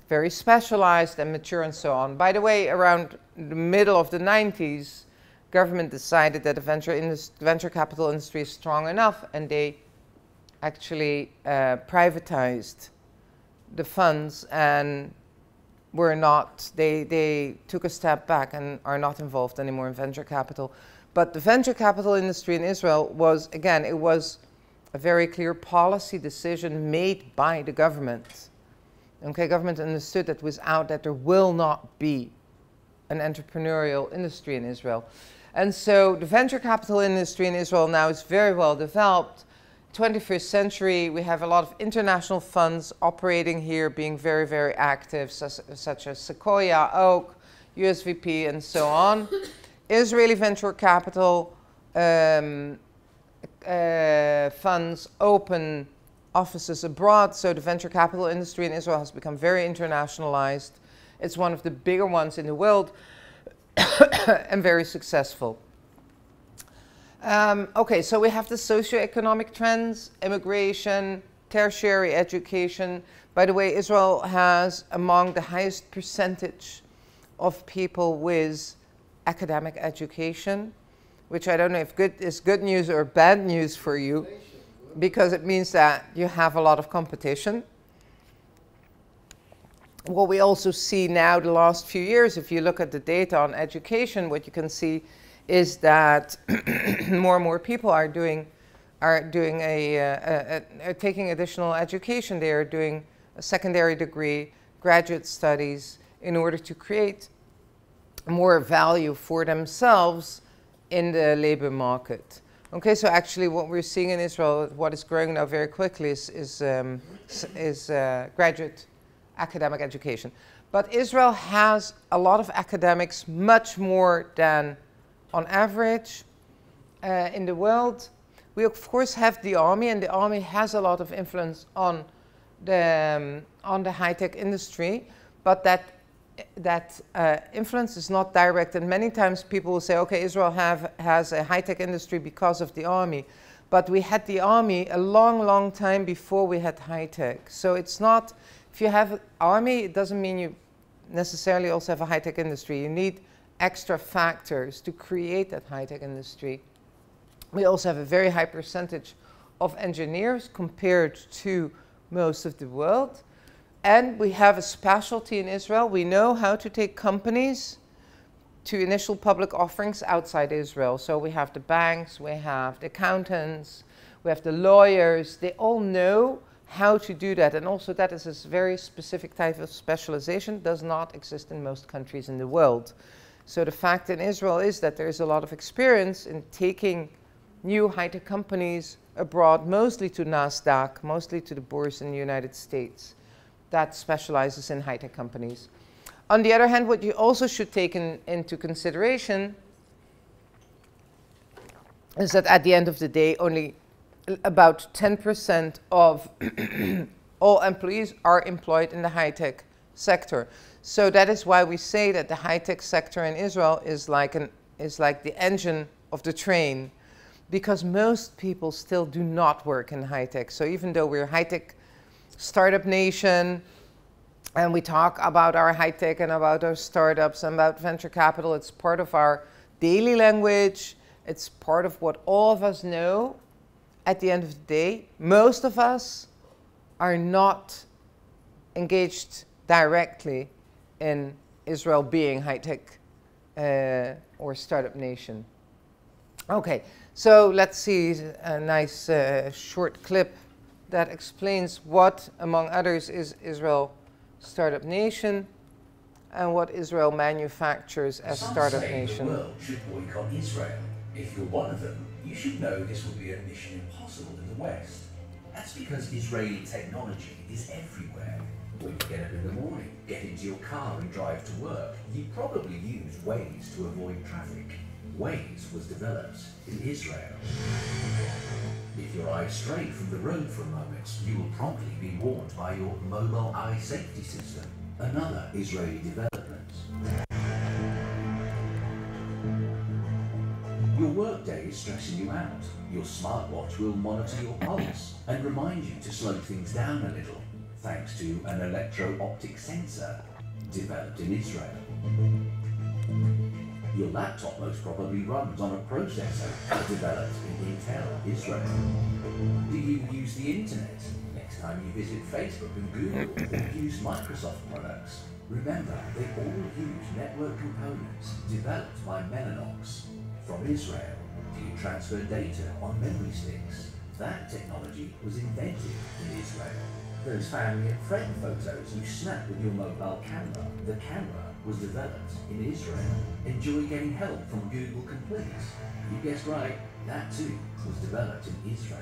very specialized and mature and so on. By the way, around the middle of the 90s, government decided that the venture capital industry is strong enough, and they actually privatized the funds and were not, they took a step back and are not involved anymore in venture capital. But the venture capital industry in Israel was, again, it was a very clear policy decision made by the government. Okay, government understood that without that there will not be an entrepreneurial industry in Israel. And so the venture capital industry in Israel now is very well developed. 21st century, we have a lot of international funds operating here, being very, very active, such as Sequoia, Oak, USVP, and so on. Israeli venture capital funds open offices abroad, so the venture capital industry in Israel has become very internationalized. It's one of the bigger ones in the world and very successful. Okay, so we have the socio-economic trends, immigration, tertiary education. By the way, Israel has among the highest percentage of people with academic education, which I don't know if is good news or bad news for you, because it means that you have a lot of competition. What we also see now the last few years, if you look at the data on education, what you can see is that more and more people are taking additional education. They are doing a secondary degree, graduate studies, in order to create more value for themselves in the labor market. Okay, so actually what we're seeing in Israel, what is growing now very quickly is graduate academic education. But Israel has a lot of academics, much more than on average in the world. We of course have the army, and the army has a lot of influence on the high-tech industry, but that influence is not direct, and many times people will say, okay, Israel has a high-tech industry because of the army, but we had the army a long, long time before we had high-tech. So it's not, if you have army, it doesn't mean you necessarily also have a high-tech industry. You need extra factors to create that high-tech industry. We also have a very high percentage of engineers compared to most of the world. And we have a specialty in Israel. We know how to take companies to initial public offerings outside Israel. So we have the banks, we have the accountants, we have the lawyers. They all know how to do that. And also that is a very specific type of specialization, does not exist in most countries in the world. So the fact in Israel is that there is a lot of experience in taking new high-tech companies abroad, mostly to NASDAQ, mostly to the bourse in the United States, that specializes in high-tech companies. On the other hand, what you also should take into consideration is that at the end of the day, only about 10% of all employees are employed in the high-tech sector. So that is why we say that the high-tech sector in Israel is like the engine of the train, because most people still do not work in high-tech. So even though we're a high-tech startup nation, and we talk about our high-tech and about our startups and about venture capital, it's part of our daily language. It's part of what all of us know. At the end of the day, most of us are not engaged directly in Israel being high-tech or startup nation. Okay, so let's see a nice short clip that explains what, among others, is Israel startup nation and what Israel manufactures as startup nation. The world should boycott Israel. If you're one of them, you should know this will be a mission impossible in the West. That's because Israeli technology is everywhere. When you get up in the morning, get into your car and drive to work, you probably use Waze to avoid traffic. Waze was developed in Israel. If your eyes stray from the road for a moment, you will promptly be warned by your mobile eye safety system, another Israeli development. Your workday is stressing you out. Your smartwatch will monitor your pulse and remind you to slow things down a little, thanks to an electro-optic sensor developed in Israel. Your laptop most probably runs on a processor developed in Intel, Israel. Do you use the internet? Next time you visit Facebook and Google, or use Microsoft products, remember they all use network components developed by Mellanox. From Israel, do you transfer data on memory sticks? That technology was invented in Israel. Those family and friend photos you snap with your mobile camera, the camera was developed in Israel. Enjoy getting help from Google Complete. You guessed right, that too was developed in Israel.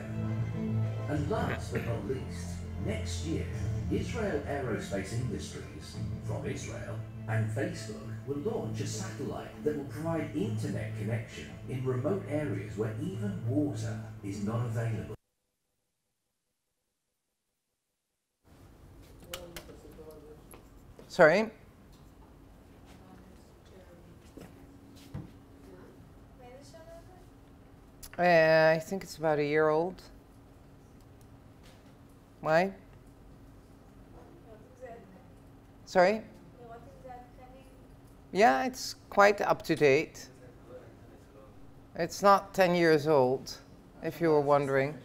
And last but not least, next year, Israel Aerospace Industries from Israel and Facebook will launch a satellite that will provide internet connection in remote areas where even water is not available. Sorry? I think it's about a year old. Why? Sorry? Yeah, it's quite up to date. It's not 10 years old, if you were wondering.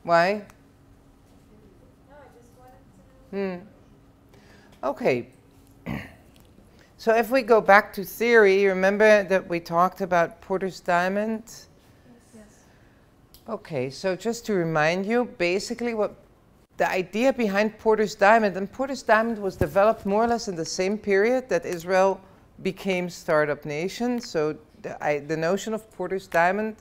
Why? Okay. So if we go back to theory, remember that we talked about Porter's diamond? Yes. Okay, so just to remind you, basically what the idea behind Porter's diamond, and Porter's diamond was developed more or less in the same period that Israel became startup nation. So the notion of Porter's diamond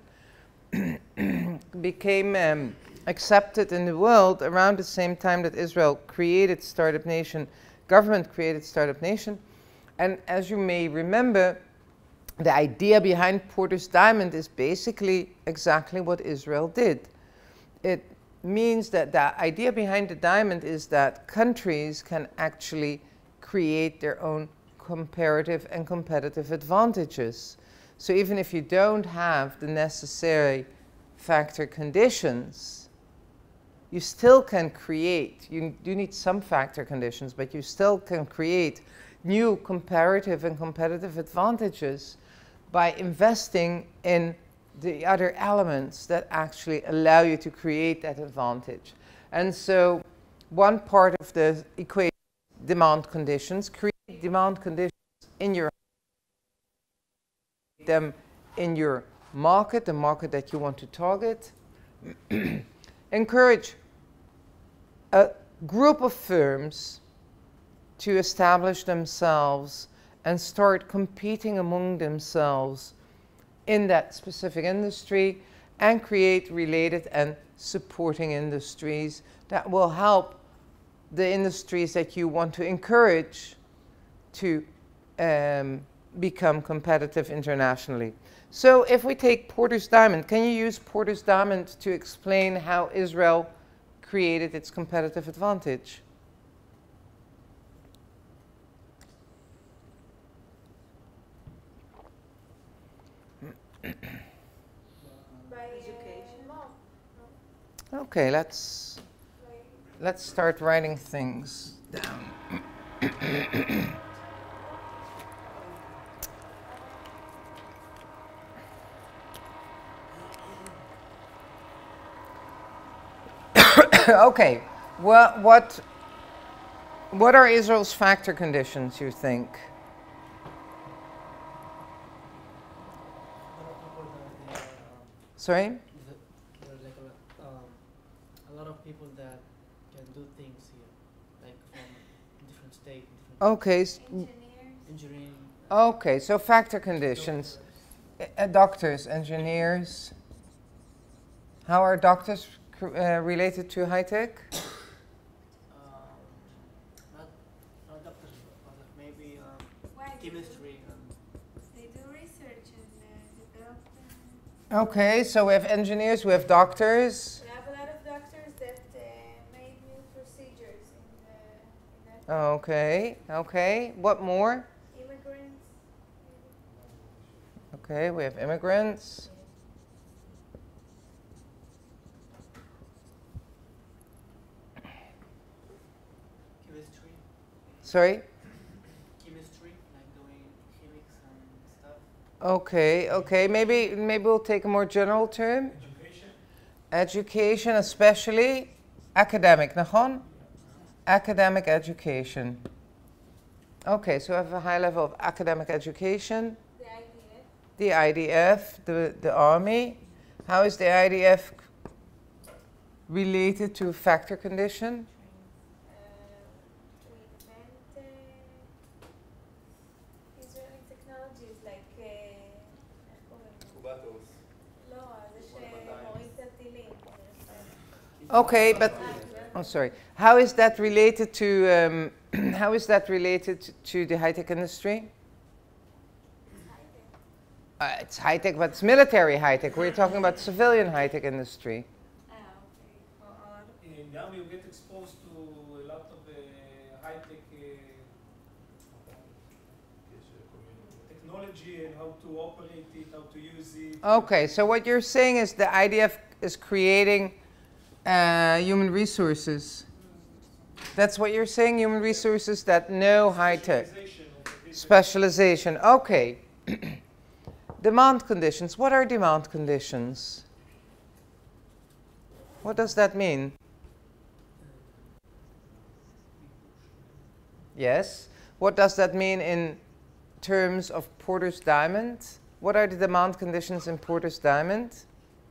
became accepted in the world around the same time that Israel created startup nation, government created startup nation. And as you may remember, the idea behind Porter's diamond is basically exactly what Israel did. It means that the idea behind the diamond is that countries can actually create their own comparative and competitive advantages. So even if you don't have the necessary factor conditions, you still can create, you do need some factor conditions, but you still can create new comparative and competitive advantages by investing in the other elements that actually allow you to create that advantage. And so one part of the equation, demand conditions, create demand conditions in your market, the market that you want to target. Encourage a group of firms to establish themselves and start competing among themselves in that specific industry, and create related and supporting industries that will help the industries that you want to encourage to become competitive internationally. So if we take Porter's Diamond, can you use Porter's Diamond to explain how Israel created its competitive advantage? By education. Okay, let's start writing things down. Okay, what are Israel's factor conditions, you think? Sorry? There are like a lot of people that can do things here, like from different states. Okay. Engineering. Okay, so factor conditions. Doctors, engineers. How are doctors related to high tech? Not doctors, but maybe chemistry. They do research and develop. Okay, so we have engineers, we have doctors. We have a lot of doctors that made new procedures in that. Okay, okay. What more? Immigrants. Okay, we have immigrants. Chemistry. Sorry? Chemistry, like doing chemics and stuff. Okay, okay. Maybe we'll take a more general term. Education, especially academic. Nachon? Academic education. Okay, so we have a high level of academic education. The IDF, the army. How is the IDF related to factor condition? To invent Israeli technologies like Okay, but sorry. How is that related to how is that related to the high-tech industry? It's high-tech, but it's military high-tech. We're talking about civilian high-tech industry. In the army, you get exposed to a lot of high-tech technology and how to operate it, how to use it. Okay, so what you're saying is the IDF is creating human resources. That's what you're saying, human resources that know high-tech. Specialization. Okay. Demand conditions. What are demand conditions? What does that mean? Yes. What does that mean in terms of Porter's Diamond? What are the demand conditions in Porter's Diamond?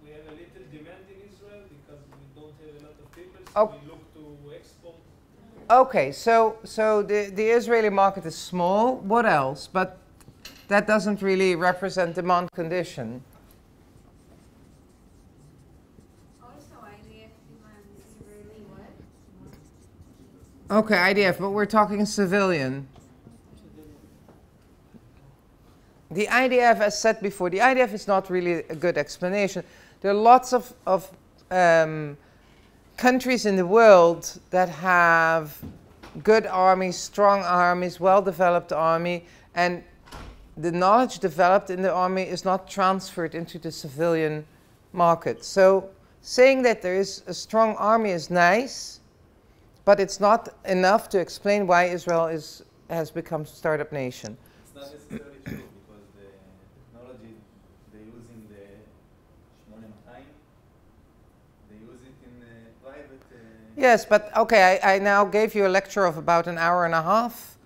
We have a little demand in Israel because we don't have a lot of people, so we look to export. Okay, so the Israeli market is small. What else? But that doesn't really represent demand condition. Also, IDF demands Israeli what? Okay, IDF, but we're talking civilian. The IDF, as said before, the IDF is not really a good explanation. There are lots of countries in the world that have good armies, strong armies, well-developed army, and the knowledge developed in the army is not transferred into the civilian market. So saying that there is a strong army is nice, but it's not enough to explain why Israel has become startup nation. It's not necessarily true because the technology they use in the 8200, they use it in private. Yes, but okay, I now gave you a lecture of about an hour and a half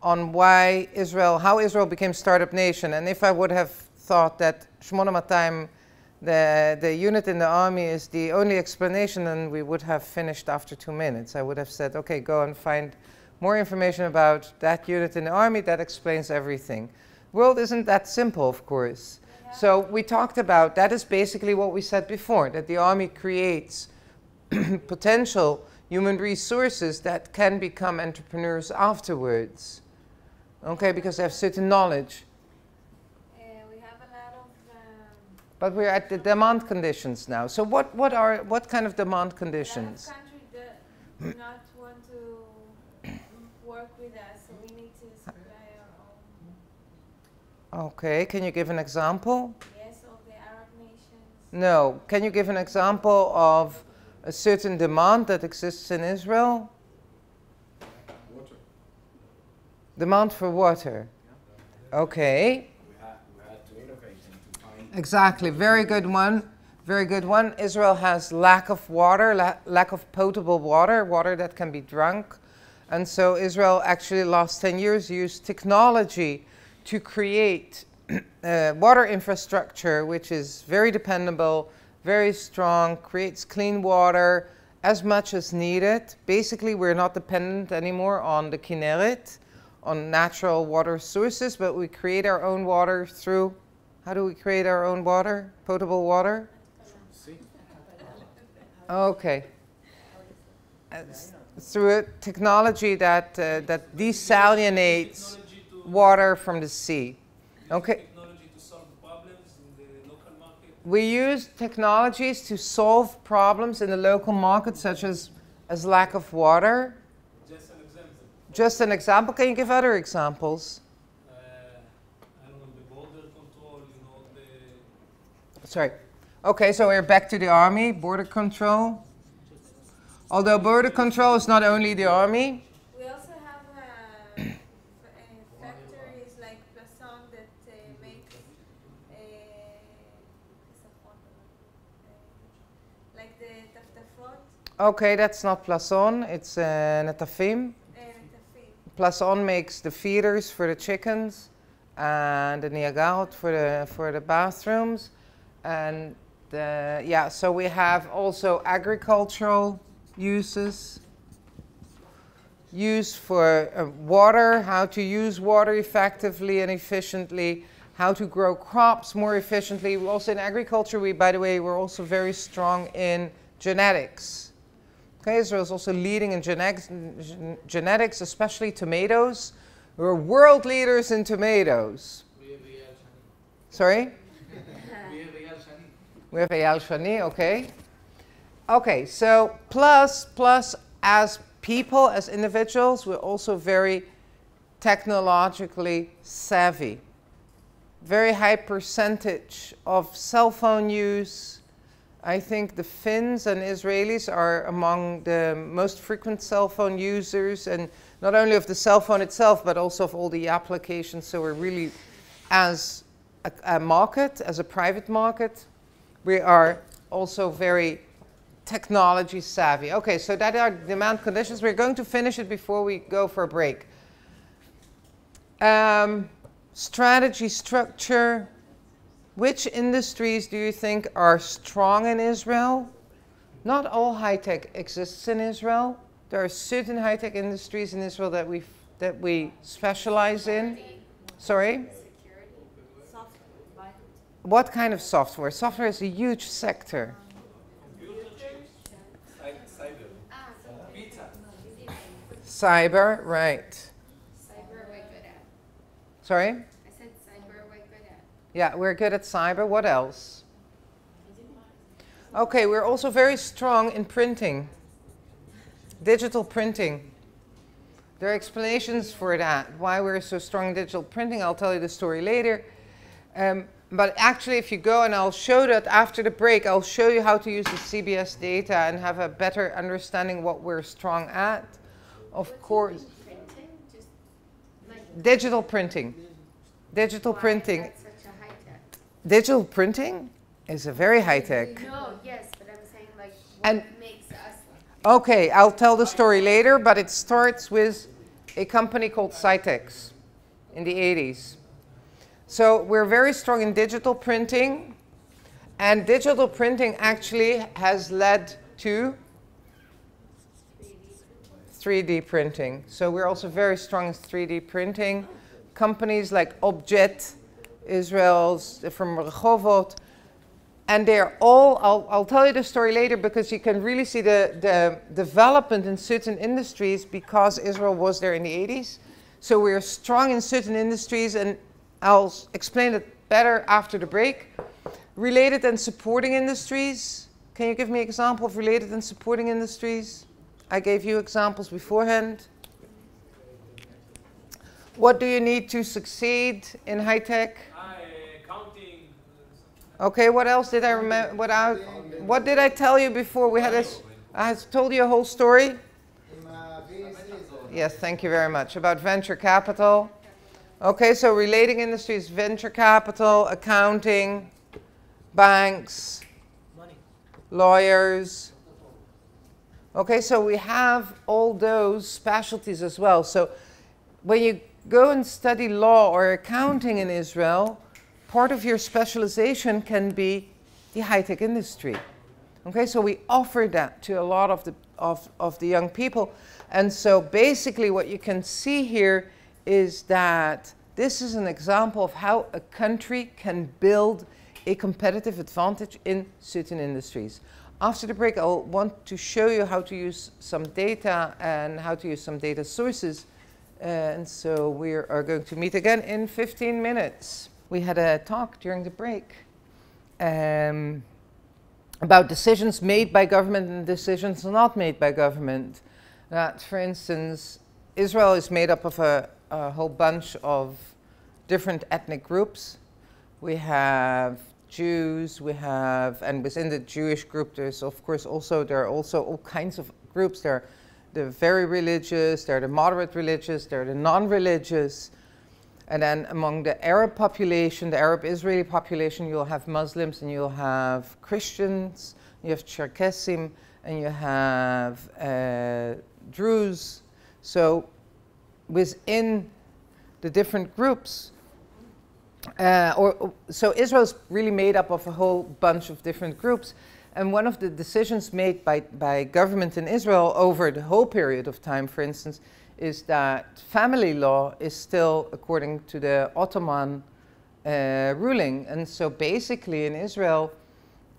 on how Israel became startup nation, and if I would have thought that 8200, the unit in the army, is the only explanation, then we would have finished after 2 minutes. I would have said, okay, go and find more information about that unit in the army, that explains everything. The world isn't that simple, of course. So we talked about, that is basically what we said before, that the army creates potential human resources that can become entrepreneurs afterwards. Okay, because they have certain knowledge. We have a lot of... But we're at the demand conditions now. So what kind of demand conditions? A lot of countries that do not want to work with us, so we need to supply our own. Okay, can you give an example? Yes, of the Arab nations. No. Can you give an example of a certain demand that exists in Israel? Water. Demand for water. Okay. We had to innovate and to find. Exactly. Very good one. Very good one. Israel has lack of water, lack of potable water, water that can be drunk. And so Israel actually last 10 years used technology to create water infrastructure, which is very dependable, very strong, creates clean water as much as needed. Basically, we're not dependent anymore on the Kinneret, on natural water sources, but we create our own water through, how do we create our own water, potable water? Okay. Through a technology that desalinates water from the sea. Okay. We use technologies to solve problems in the local market, such as lack of water. Just an example. Just an example. Can you give other examples? I don't know, the border control, Sorry. Okay, so we're back to the army, border control. Although border control is not only the army. We also have factories like Plason that makes like the taftafot. Okay, that's not Plason, it's Netafim. Plason makes the feeders for the chickens and the Niagarot for the bathrooms. And so we have also agricultural uses. Use for water, how to use water effectively and efficiently, how to grow crops more efficiently. Also in agriculture, by the way, we're also very strong in genetics. Okay, Israel is also leading in genetics, especially tomatoes. We're world leaders in tomatoes. Sorry? We have Eyal Shani, okay. Okay, so plus as people, as individuals, we're also very technologically savvy. Very high percentage of cell phone use. I think the Finns and Israelis are among the most frequent cell phone users, and not only of the cell phone itself, but also of all the applications. So we're really, as a market, as a private market, we are also very technology savvy. Okay, so that are demand conditions. We're going to finish it before we go for a break. Strategy, structure. Which industries do you think are strong in Israel? Not all high-tech exists in Israel. There are certain high-tech industries in Israel that we specialize in. Sorry? What kind of software? Software is a huge sector. Cyber, right. Cyber, we're good at. Sorry? I said cyber, we're good at. Yeah, we're good at cyber. What else? Okay, we're also very strong in printing. Digital printing. There are explanations for that, why we're so strong in digital printing. I'll tell you the story later. But actually, if you go, and I'll show that after the break, I'll show you how to use the CBS data and have a better understanding what we're strong at. Of course. Printing? Just like Digital printing. Digital why printing. that's such a high tech? Digital printing is a very high tech. No, yes, but I'm saying like And- what makes us Okay, I'll tell the story later, but it starts with a company called Cytex in the 80s. So we're very strong in digital printing, and digital printing actually has led to 3D printing. So we're also very strong in 3D printing. Companies like Objet, Israel's from Rehovot, and they're all, I'll tell you the story later because you can really see the development in certain industries because Israel was there in the 80s. So we're strong in certain industries, and I'll explain it better after the break. Related and supporting industries. Can you give me an example of related and supporting industries? I gave you examples beforehand. What do you need to succeed in high tech? Counting. Okay, what else did I remember? What did I tell you before? We had this. I told you a whole story. Yes, thank you very much. About venture capital. Okay, so relating industries, venture capital, accounting, banks, lawyers. Okay, so we have all those specialties as well. So when you go and study law or accounting in Israel, part of your specialization can be the high-tech industry. Okay, so we offer that to a lot of the young people. And so basically what you can see here is that this is an example of how a country can build a competitive advantage in certain industries. After the break, I'll want to show you how to use some data and how to use some data sources. And so we are going to meet again in 15 minutes. We had a talk during the break about decisions made by government and decisions not made by government. That, for instance, Israel is made up of a whole bunch of different ethnic groups. We have Jews, and within the Jewish group, there are also all kinds of groups. There are the very religious, there are the moderate religious, there are the non-religious. And then among the Arab population, the Arab Israeli population, you'll have Muslims and you'll have Christians, you have Cherkessim, and you have Druze. So within the different groups, so Israel's really made up of a whole bunch of different groups. And one of the decisions made by government in Israel over the whole period of time, for instance, is that family law is still according to the Ottoman ruling. And so basically in Israel,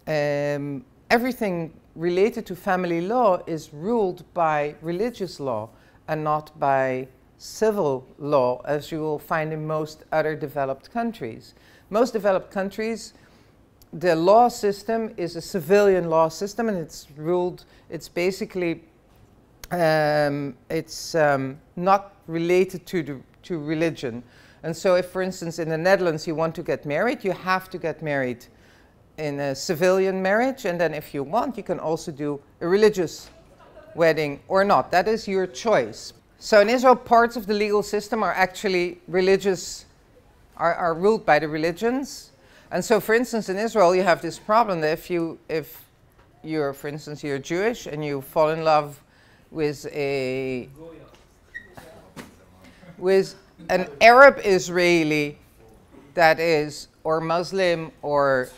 everything related to family law is ruled by religious law and not by civil law, as you will find in most other developed countries. Most developed countries, the law system is a civilian law system, and it's basically, not related to religion. And so if, for instance, in the Netherlands you want to get married, you have to get married in a civilian marriage, and then if you want, you can also do a religious wedding or not. That is your choice. So in Israel, parts of the legal system are actually religious, are ruled by the religions. And so, for instance, in Israel, you have this problem that if you're, for instance, you're Jewish and you fall in love with an Arab Israeli that is, or Muslim or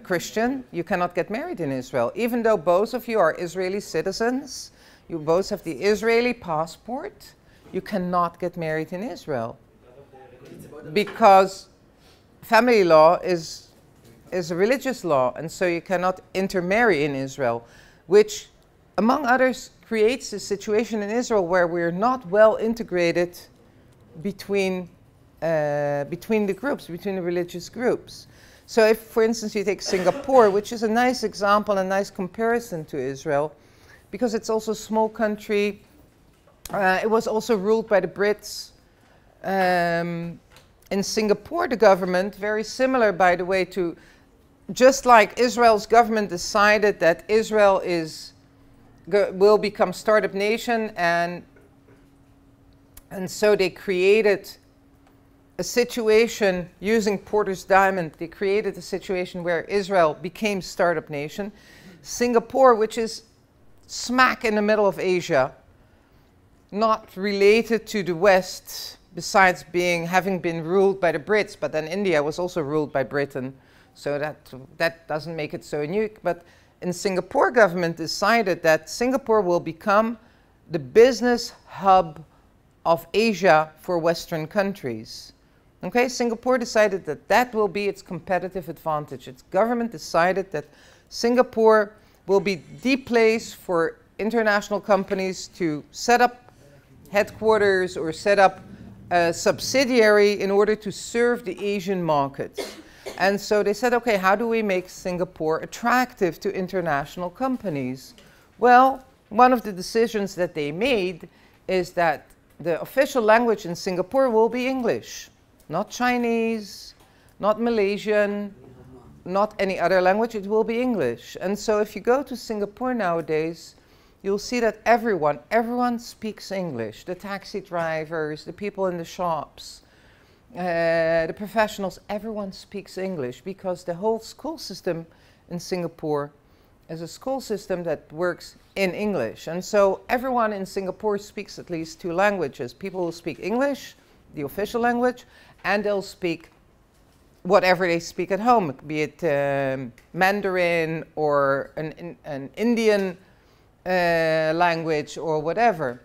Christian, you cannot get married in Israel. Even though both of you are Israeli citizens, you both have the Israeli passport, you cannot get married in Israel. Because family law is a religious law, and so you cannot intermarry in Israel, which, among others, creates a situation in Israel where we're not well integrated between the groups, between the religious groups. So if, for instance, you take Singapore, which is a nice example, a nice comparison to Israel, because it's also a small country, it was also ruled by the Brits, in Singapore, the government, very similar, by the way, to just like Israel's government decided that Israel will become startup nation, and so they created a situation using Porter's diamond. They created a situation where Israel became startup nation. Singapore, which is smack in the middle of Asia, not related to the West, besides having been ruled by the Brits, but then India was also ruled by Britain, so that doesn't make it so unique. But in Singapore, government decided that Singapore will become the business hub of Asia for Western countries. Okay, Singapore decided that that will be its competitive advantage. Its government decided that Singapore will be the place for international companies to set up headquarters or set up a subsidiary in order to serve the Asian markets. And so they said, okay, how do we make Singapore attractive to international companies? Well, one of the decisions that they made is that the official language in Singapore will be English, not Chinese, not Malaysian, not any other language. It will be English. And so if you go to Singapore nowadays, you'll see that everyone speaks English. The taxi drivers, the people in the shops, the professionals, everyone speaks English, because the whole school system in Singapore is a school system that works in English. And so everyone in Singapore speaks at least 2 languages. People will speak English, the official language, and they'll speak whatever they speak at home, be it Mandarin or an Indian language or whatever.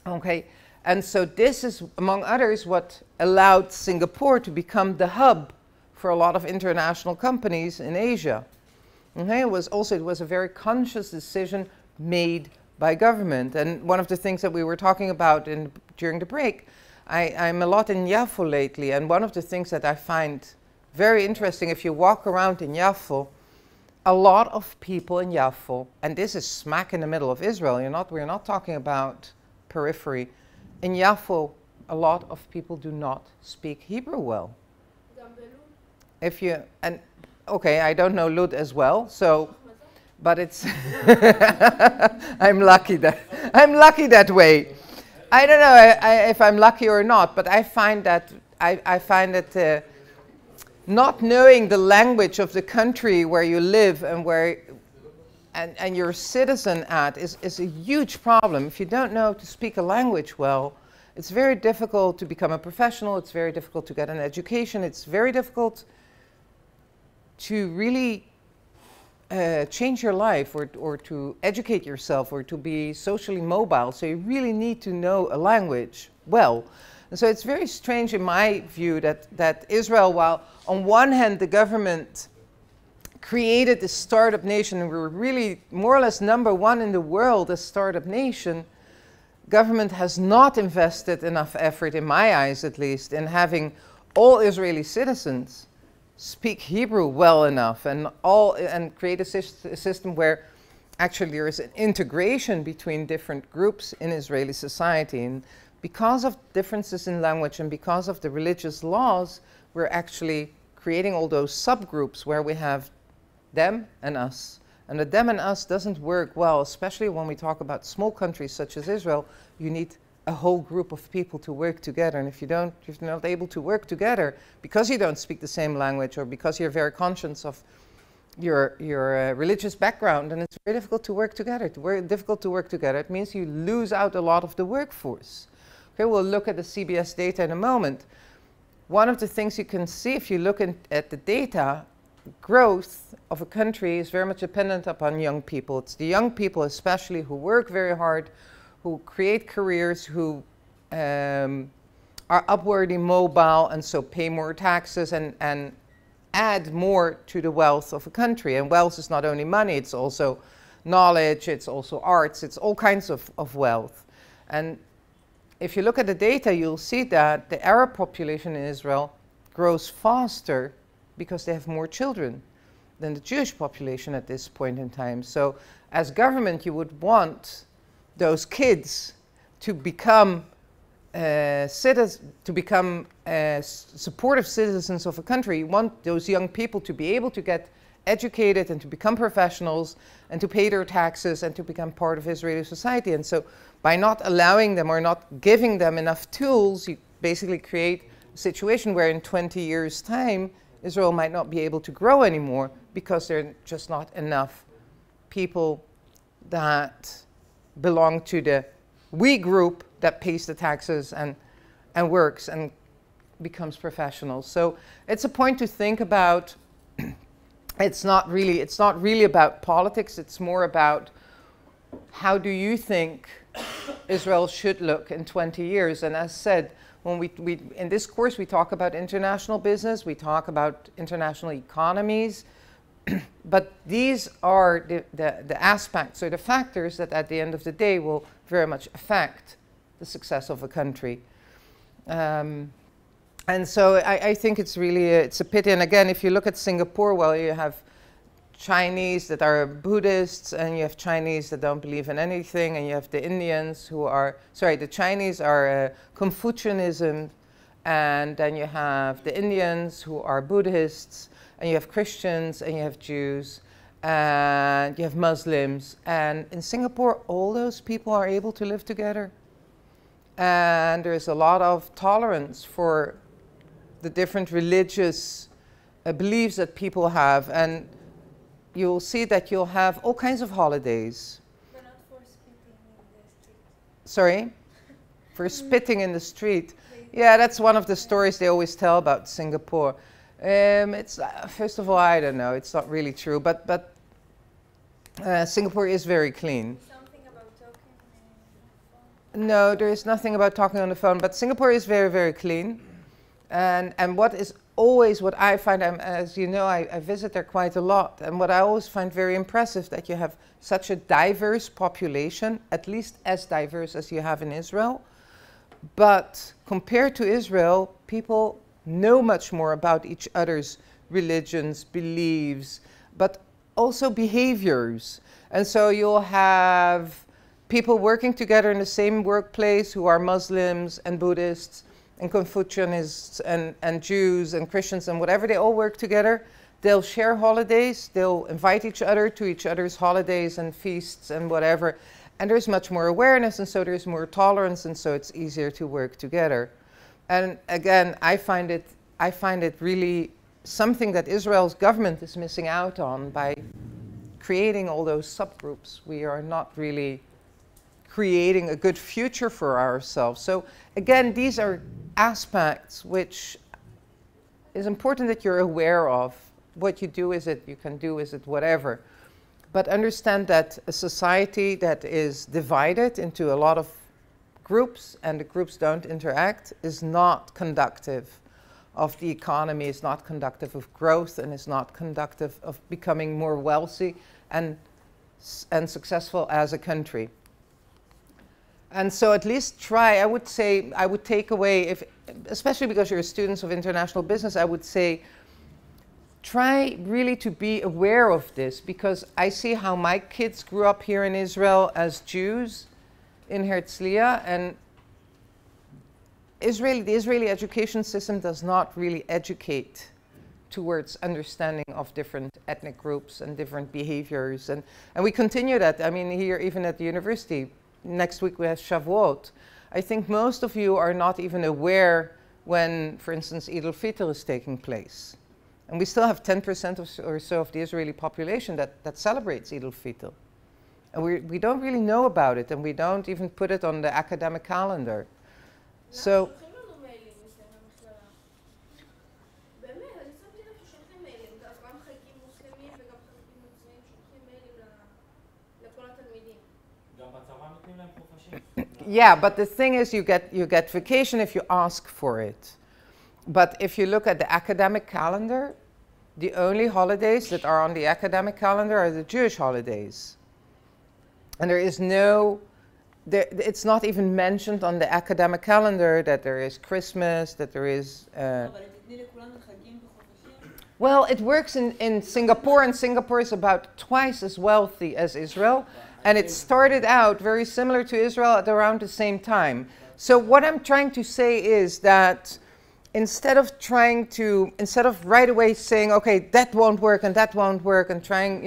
Okay, and so this is, among others, what allowed Singapore to become the hub for a lot of international companies in Asia. Okay, it was a very conscious decision made by government. And one of the things that we were talking about during the break, I'm a lot in Yaffo lately, and one of the things that I find very interesting, if you walk around in Yaffo, a lot of people in Yaffo, and this is smack in the middle of Israel, we're not talking about periphery. In Yaffo, a lot of people do not speak Hebrew well. Okay, I don't know Lud as well, so, but it's, I'm lucky that way. I don't know if I'm lucky or not, but I find that not knowing the language of the country where you live and you're a citizen at is a huge problem. If you don't know to speak a language well, it's very difficult to become a professional. It's very difficult to get an education. It's very difficult to really change your life or to educate yourself or to be socially mobile. So you really need to know a language well. And so it's very strange in my view that Israel, while on one hand the government created this startup nation and we were really more or less #1 in the world as startup nation, government has not invested enough effort, in my eyes at least, in having all Israeli citizens speak Hebrew well enough and create a system where actually there is an integration between different groups in Israeli society. And because of differences in language and because of the religious laws, we're actually creating all those subgroups where we have them and us. And the them and us doesn't work well, especially when we talk about small countries such as Israel. You need a whole group of people to work together. And if you're not able to work together because you don't speak the same language or because you're very conscious of your religious background, then it's very difficult to work together. It means you lose out a lot of the workforce. Okay, we'll look at the CBS data in a moment. One of the things you can see if you look at the data, growth of a country is very much dependent upon young people. It's the young people especially who work very hard, who create careers, who are upwardly mobile and so pay more taxes and add more to the wealth of a country. And wealth is not only money, it's also knowledge, it's also arts, it's all kinds of wealth. And if you look at the data, you'll see that the Arab population in Israel grows faster because they have more children than the Jewish population at this point in time. So as government, you would want those kids to become to become supportive citizens of a country, you want those young people to be able to get educated and to become professionals and to pay their taxes and to become part of Israeli society. And so by not allowing them or not giving them enough tools, you basically create a situation where in 20 years' time, Israel might not be able to grow anymore because there are just not enough people that belong to the we group that pays the taxes and works and becomes professional. So it's a point to think about. It's not really about politics. It's more about how do you think Israel should look in 20 years. And as said, when we in this course we talk about international business, we talk about international economies, but these are the aspects or the factors that at the end of the day will very much affect the success of a country. And so I think it's really, it's a pity. And again, if you look at Singapore, well, you have Chinese that are Buddhists, and you have Chinese that don't believe in anything, and you have the Indians who are, sorry, the Chinese are Confucianism, and then you have the Indians who are Buddhists, and you have Christians, and you have Jews, and you have Muslims. And in Singapore, all those people are able to live together. And there's a lot of tolerance for the different religious beliefs that people have. And you'll see that you'll have all kinds of holidays. But not for spitting in the street. Sorry? For spitting in the street. Yeah, that's one of the stories they always tell about Singapore. It's first of all, I don't know. It's not really true. But Singapore is very clean. Something about talking on the phone? No, there is nothing about talking on the phone. But Singapore is very, very clean. And what is always what I find, as you know, I visit there quite a lot. And what I always find very impressive, that you have such a diverse population, at least as diverse as you have in Israel. But compared to Israel, people know much more about each other's religions, beliefs, but also behaviors. And so you'll have people working together in the same workplace who are Muslims and Buddhists and Confucianists and Jews and Christians and whatever. They all work together. They'll share holidays. They'll invite each other to each other's holidays and feasts and whatever. And there's much more awareness, and so there's more tolerance, and so it's easier to work together. And again, I find it really something that Israel's government is missing out on by creating all those subgroups. We are not really creating a good future for ourselves. So again, these are aspects which is important that you're aware of. What you do, is it you can do, is it whatever. But understand that a society that is divided into a lot of groups and the groups don't interact is not conductive of the economy, is not conductive of growth, and is not conductive of becoming more wealthy and successful as a country. And so at least try, I would say, I would take away, especially because you're students of international business, I would say, try really to be aware of this, because I see how my kids grew up here in Israel as Jews in Herzliya, and the Israeli education system does not really educate towards understanding of different ethnic groups and different behaviors. And we continue that. I mean, here, even at the university, next week we have Shavuot. I think most of you are not even aware when, for instance, Eid al-Fitr is taking place. And we still have 10% or so of the Israeli population that celebrates Eid al-Fitr. And we don't really know about it, and we don't even put it on the academic calendar. So, yeah, but the thing is, you get vacation if you ask for it. But if you look at the academic calendar, the only holidays that are on the academic calendar are the Jewish holidays. And there is no, it's not even mentioned on the academic calendar that there is Christmas, that there is... well, it works in Singapore, and Singapore is about twice as wealthy as Israel. And it started out very similar to Israel at around the same time. So what I'm trying to say is that instead of right away saying, okay, that won't work and that won't work, and trying,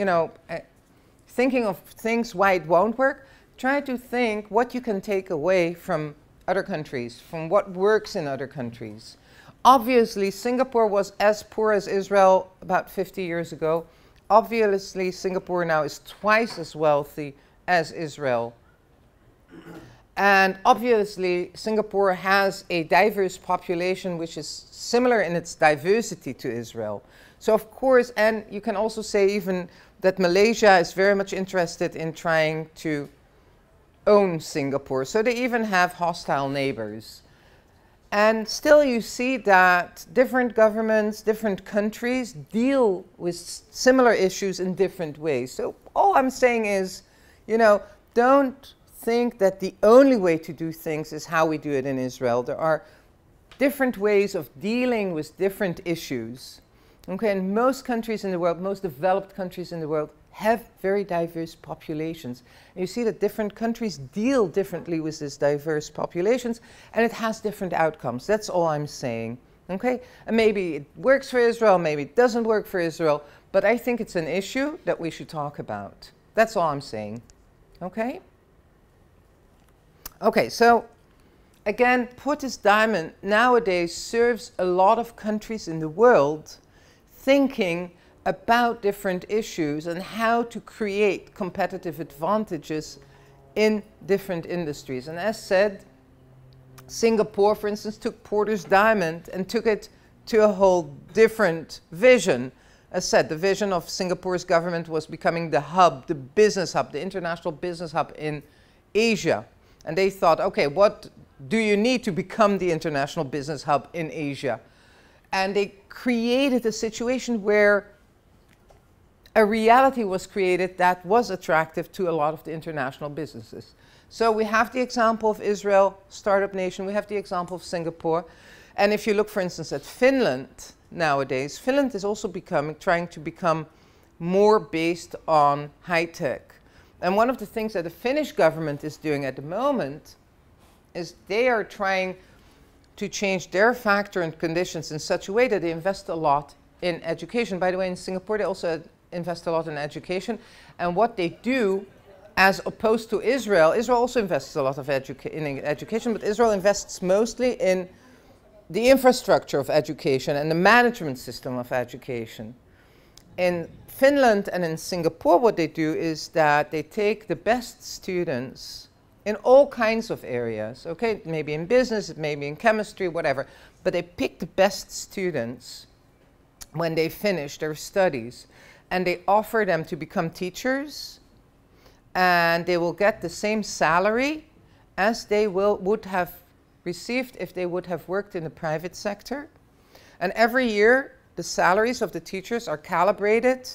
thinking of things why it won't work, try to think what you can take away from other countries, from what works in other countries. Obviously, Singapore was as poor as Israel about 50 years ago. Obviously, Singapore now is twice as wealthy as Israel. And obviously, Singapore has a diverse population which is similar in its diversity to Israel. So of course, and you can also say even that Malaysia is very much interested in trying to own Singapore. So they even have hostile neighbors. And still you see that different governments, different countries deal with similar issues in different ways. So all I'm saying is, don't think that the only way to do things is how we do it in Israel. There are different ways of dealing with different issues. Okay, and most countries in the world, most developed countries in the world, have very diverse populations. And you see that different countries deal differently with these diverse populations, and it has different outcomes. That's all I'm saying. Okay, and maybe it works for Israel, maybe it doesn't work for Israel, but I think it's an issue that we should talk about. That's all I'm saying. Okay? Okay, so again, Porter's diamond nowadays serves a lot of countries in the world thinking about different issues and how to create competitive advantages in different industries. And as said, Singapore, for instance, took Porter's diamond and took it to a whole different vision. As said, the vision of Singapore's government was becoming the hub, the business hub, the international business hub in Asia. And they thought, okay, what do you need to become the international business hub in Asia? And they created a situation where a reality was created that was attractive to a lot of the international businesses. So we have the example of Israel, startup nation. We have the example of Singapore. And if you look, for instance, at Finland nowadays, Finland is also trying to become more based on high tech. And one of the things that the Finnish government is doing at the moment is they are trying to change their factor and conditions in such a way that they invest a lot in education. By the way, in Singapore, they also invest a lot in education. And what they do, as opposed to Israel, Israel also invests a lot in education, but Israel invests mostly in the infrastructure of education and the management system of education. In Finland and in Singapore, what they do is that they take the best students in all kinds of areas, okay? Maybe in business, maybe in chemistry, whatever. But they pick the best students when they finish their studies, and they offer them to become teachers, and they will get the same salary as they would have received if they would have worked in the private sector. And every year, the salaries of the teachers are calibrated,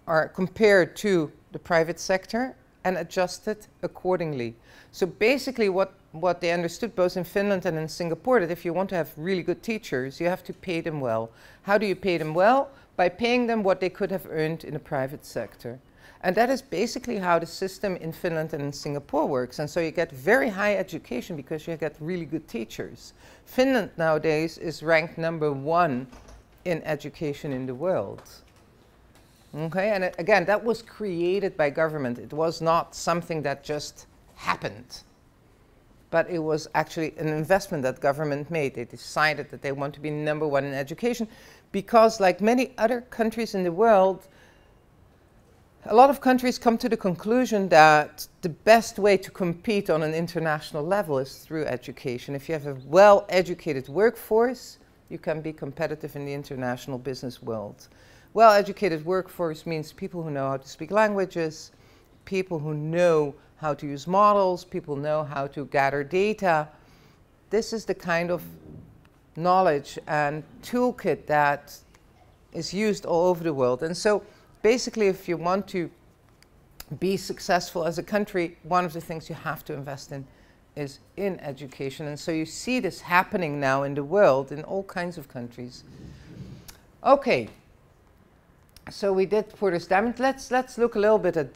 are compared to the private sector, and adjusted accordingly. So basically what they understood both in Finland and in Singapore, that if you want to have really good teachers, you have to pay them well. How do you pay them well? By paying them what they could have earned in the private sector. And that is basically how the system in Finland and in Singapore works. And so you get very high education because you get really good teachers. Finland nowadays is ranked #1 in education in the world. Okay, and again, that was created by government. It was not something that just happened, but it was actually an investment that government made. They decided that they want to be #1 in education because, like many other countries in the world, a lot of countries come to the conclusion that the best way to compete on an international level is through education. If you have a well-educated workforce, you can be competitive in the international business world. Well-educated workforce means people who know how to speak languages, people who know how to use models, people know how to gather data. This is the kind of knowledge and toolkit that is used all over the world. And so basically, if you want to be successful as a country, one of the things you have to invest in is in education. And so you see this happening now in the world in all kinds of countries. Okay. So we did Porter's diamond. Let's look a little bit at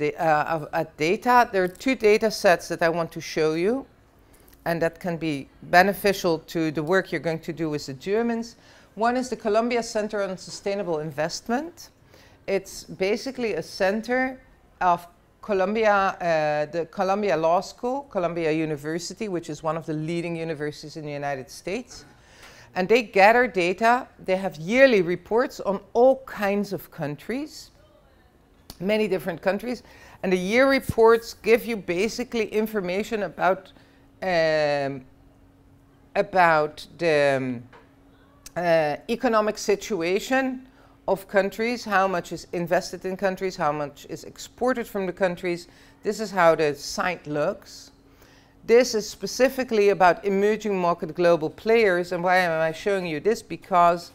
data. There are two data sets that I want to show you. and that can be beneficial to the work you're going to do with the Germans. One is the Columbia Center on Sustainable Investment. It's basically a center of Columbia, the Columbia Law School, Columbia University, which is one of the leading universities in the United States. And they gather data. They have yearly reports on all kinds of countries, many different countries. And the year reports give you basically information about the economic situation of countries, how much is invested in countries, how much is exported from the countries. This is how the site looks. This is specifically about emerging market global players. And why am I showing you this? Because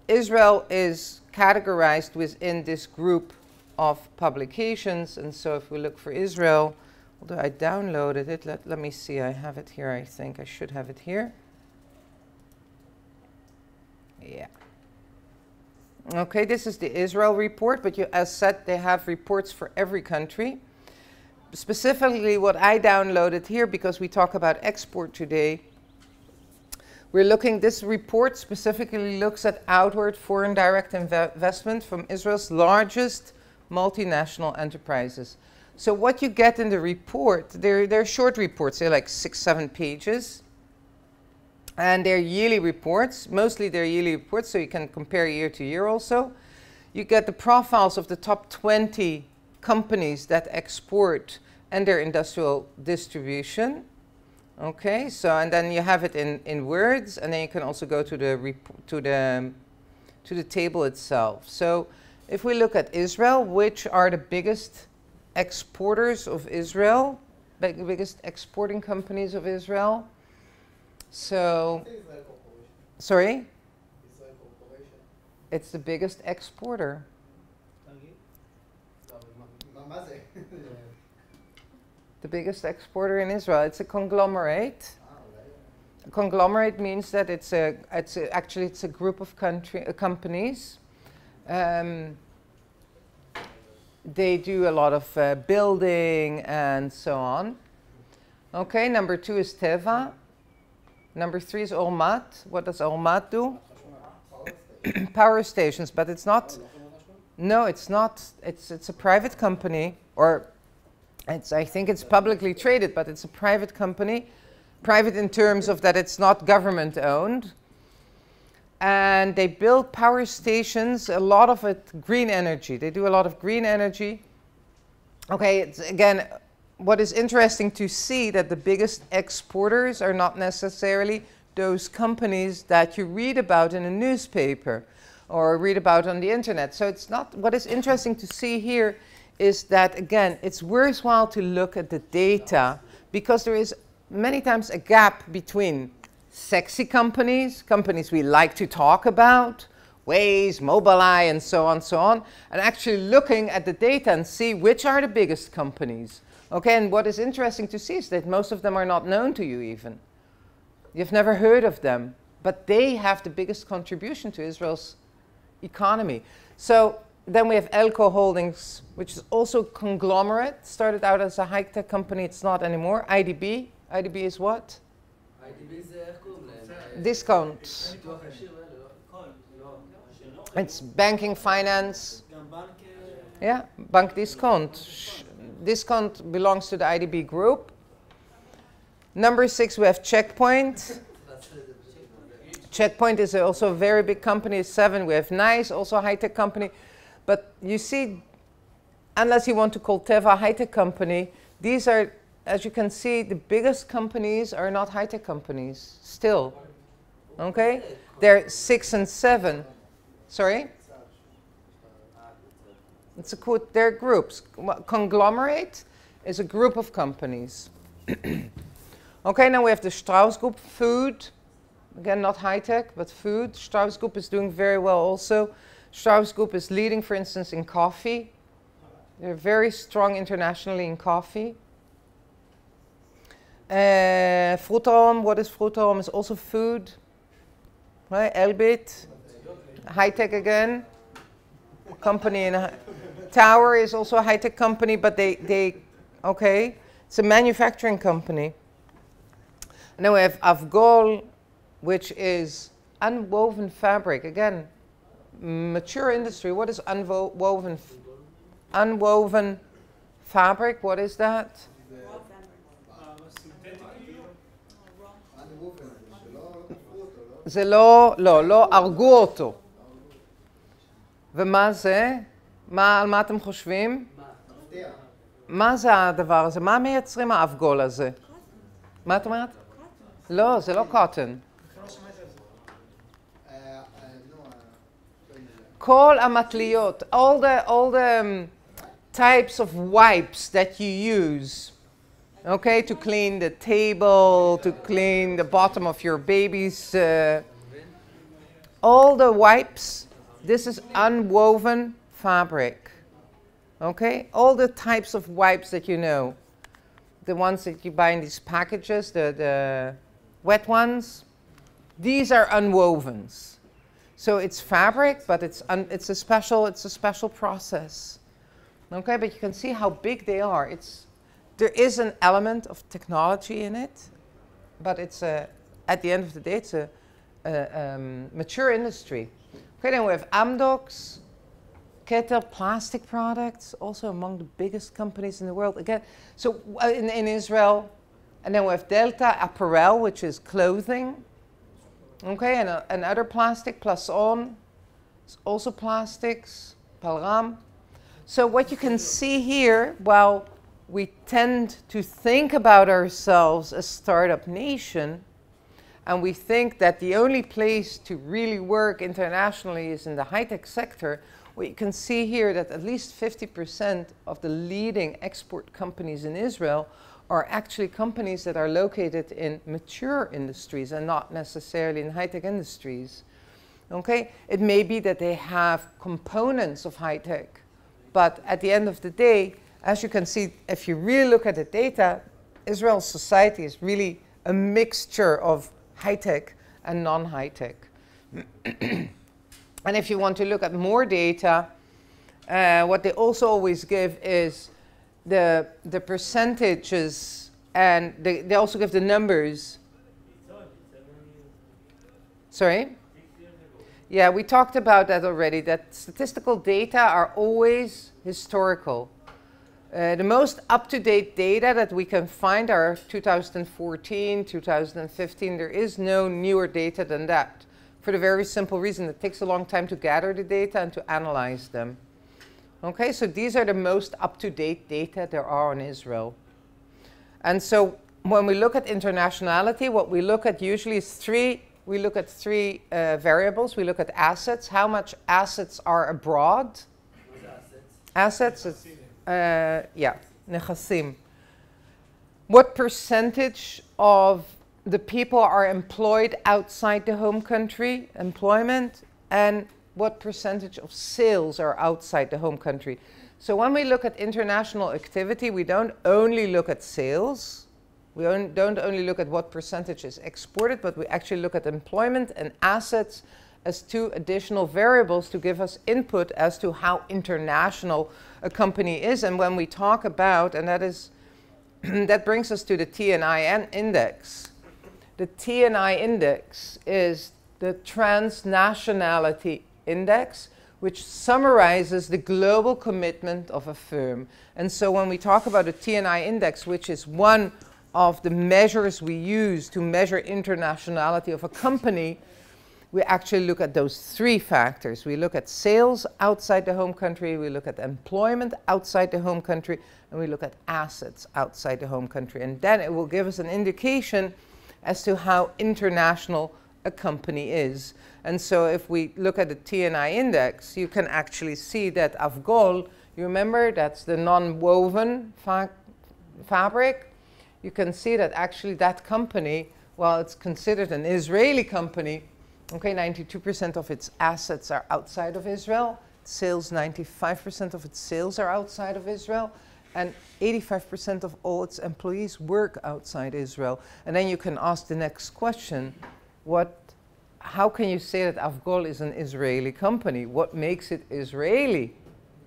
Israel is categorized within this group of publications. And so if we look for Israel, although I downloaded it, let me see, I have it here, I think I should have it here. Yeah. Okay, this is the Israel report, but as said, they have reports for every country. Specifically what I downloaded here, because we talk about export today, we're looking, this report specifically looks at outward foreign direct investment from Israel's largest multinational enterprises. So what you get in the report, they're short reports, they're like 6-7 pages. And they're yearly reports, mostly they're yearly reports, so you can compare year to year also. You get the profiles of the top 20 companies that export and their industrial distribution. Okay, so and then you have it in words, and then you can also go to the table itself. So if we look at Israel, which are the biggest exporters of Israel, biggest exporting companies of Israel? So, sorry? It's the biggest exporter. The biggest exporter in Israel. It's a conglomerate. A conglomerate means that actually it's a group of companies. They do a lot of building and so on. Okay, number 2 is Teva. Number 3 is Ormat. What does Ormat do? Power stations, but it's not. No, it's not. It's a private company, or I think it's publicly traded, but it's a private company. Private in terms of that it's not government owned. And they build power stations, a lot of it green energy. They do a lot of green energy. Okay, it's, again, what is interesting to see that the biggest exporters are not necessarily those companies that you read about in a newspaper or read about on the internet. So it's not, what is interesting to see here is that, again, it's worthwhile to look at the data because there is many times a gap between sexy companies, companies we like to talk about, Waze, Mobileye, and so on, and actually looking at the data and see which are the biggest companies. Okay, and what is interesting to see is that most of them are not known to you even. You've never heard of them, but they have the biggest contribution to Israel's economy. So then we have Elko Holdings, which is also a conglomerate, started out as a high-tech company, it's not anymore. IDB, IDB is what? Discount. It's banking, finance. Yeah, Bank Discount. Discount belongs to the IDB group. Number 6, we have Checkpoint. Checkpoint is also a very big company. 7, we have Nice, also a high-tech company. But you see, unless you want to call Teva a high-tech company, these are, as you can see, the biggest companies are not high-tech companies still. Okay? They're 6 and 7. Sorry? It's a quote, they're groups. Conglomerate is a group of companies. Okay, now we have the Strauss Group, food. Again, not high-tech, but food. Strauss Group is doing very well also. Strauss Group is leading, for instance, in coffee. They're very strong internationally in coffee. Frutarom, what is Frutarom? Is also food. Right? Elbit, high-tech again. Company in Tower is also a high-tech company, but okay, it's a manufacturing company. And then we have Avgol, which is unwoven fabric. Again, mature industry. What is unwoven fabric? What is that? זה לא הרגו אותו. ומה זה? על מה אתם חושבים? מה זה הדבר הזה? מה מייצרים האבגול הזה? מה את אומרת? לא, זה לא קוטן. כל המטליות, all the types of wipes that you use, okay, to clean the table, to clean the bottom of your baby's, all the wipes, this is unwoven fabric, okay? All the types of wipes that you know, the ones that you buy in these packages, the wet ones, these are unwovens. So it's fabric, but it's a special process, okay? But you can see how big they are. There is an element of technology in it, but it's at the end of the day, it's a mature industry. Okay, then we have Amdocs, Keter plastic products, also among the biggest companies in the world. Again, so in Israel, and then we have Delta Apparel, which is clothing. Okay, and other plastic, Plason, it's also plastics, Palram. So what you can see here, well, we tend to think about ourselves as a startup nation, and we think that the only place to really work internationally is in the high-tech sector. Well, you can see here that at least 50% of the leading export companies in Israel are actually companies that are located in mature industries and not necessarily in high-tech industries. Okay? It may be that they have components of high-tech, but at the end of the day, as you can see, if you really look at the data, Israel's society is really a mixture of high-tech and non-high-tech. And if you want to look at more data, what they also always give is the percentages, and they also give the numbers. Sorry? Yeah, we talked about that already, that statistical data are always historical. The most up-to-date data that we can find are 2014, 2015. There is no newer data than that, for the very simple reason it takes a long time to gather the data and to analyze them. Okay, so these are the most up-to-date data there are on Israel. And so when we look at internationality, what we look at usually is three variables. We look at assets, how much assets are abroad. Assets, it's, yeah, nechasim. What percentage of the people are employed outside the home country, employment, and what percentage of sales are outside the home country. So when we look at international activity, we don't only look at sales, we don't only look at what percentage is exported, but we actually look at employment and assets as two additional variables to give us input as to how international a company is. And when we talk about, and that brings us to the TNI index. The TNI index is the transnationality index, which summarizes the global commitment of a firm. And so when we talk about the TNI index, which is one of the measures we use to measure internationality of a company, we actually look at those three factors. We look at sales outside the home country, we look at employment outside the home country, and we look at assets outside the home country. And then it will give us an indication as to how international a company is. And so if we look at the TNI index, you can actually see that Avgol, you remember, that's the non-woven fabric. You can see that actually that company, while it's considered an Israeli company, okay, 92% of its assets are outside of Israel. Sales, 95% of its sales are outside of Israel. And 85% of all its employees work outside Israel. And then you can ask the next question, how can you say that Avgol is an Israeli company? What makes it Israeli?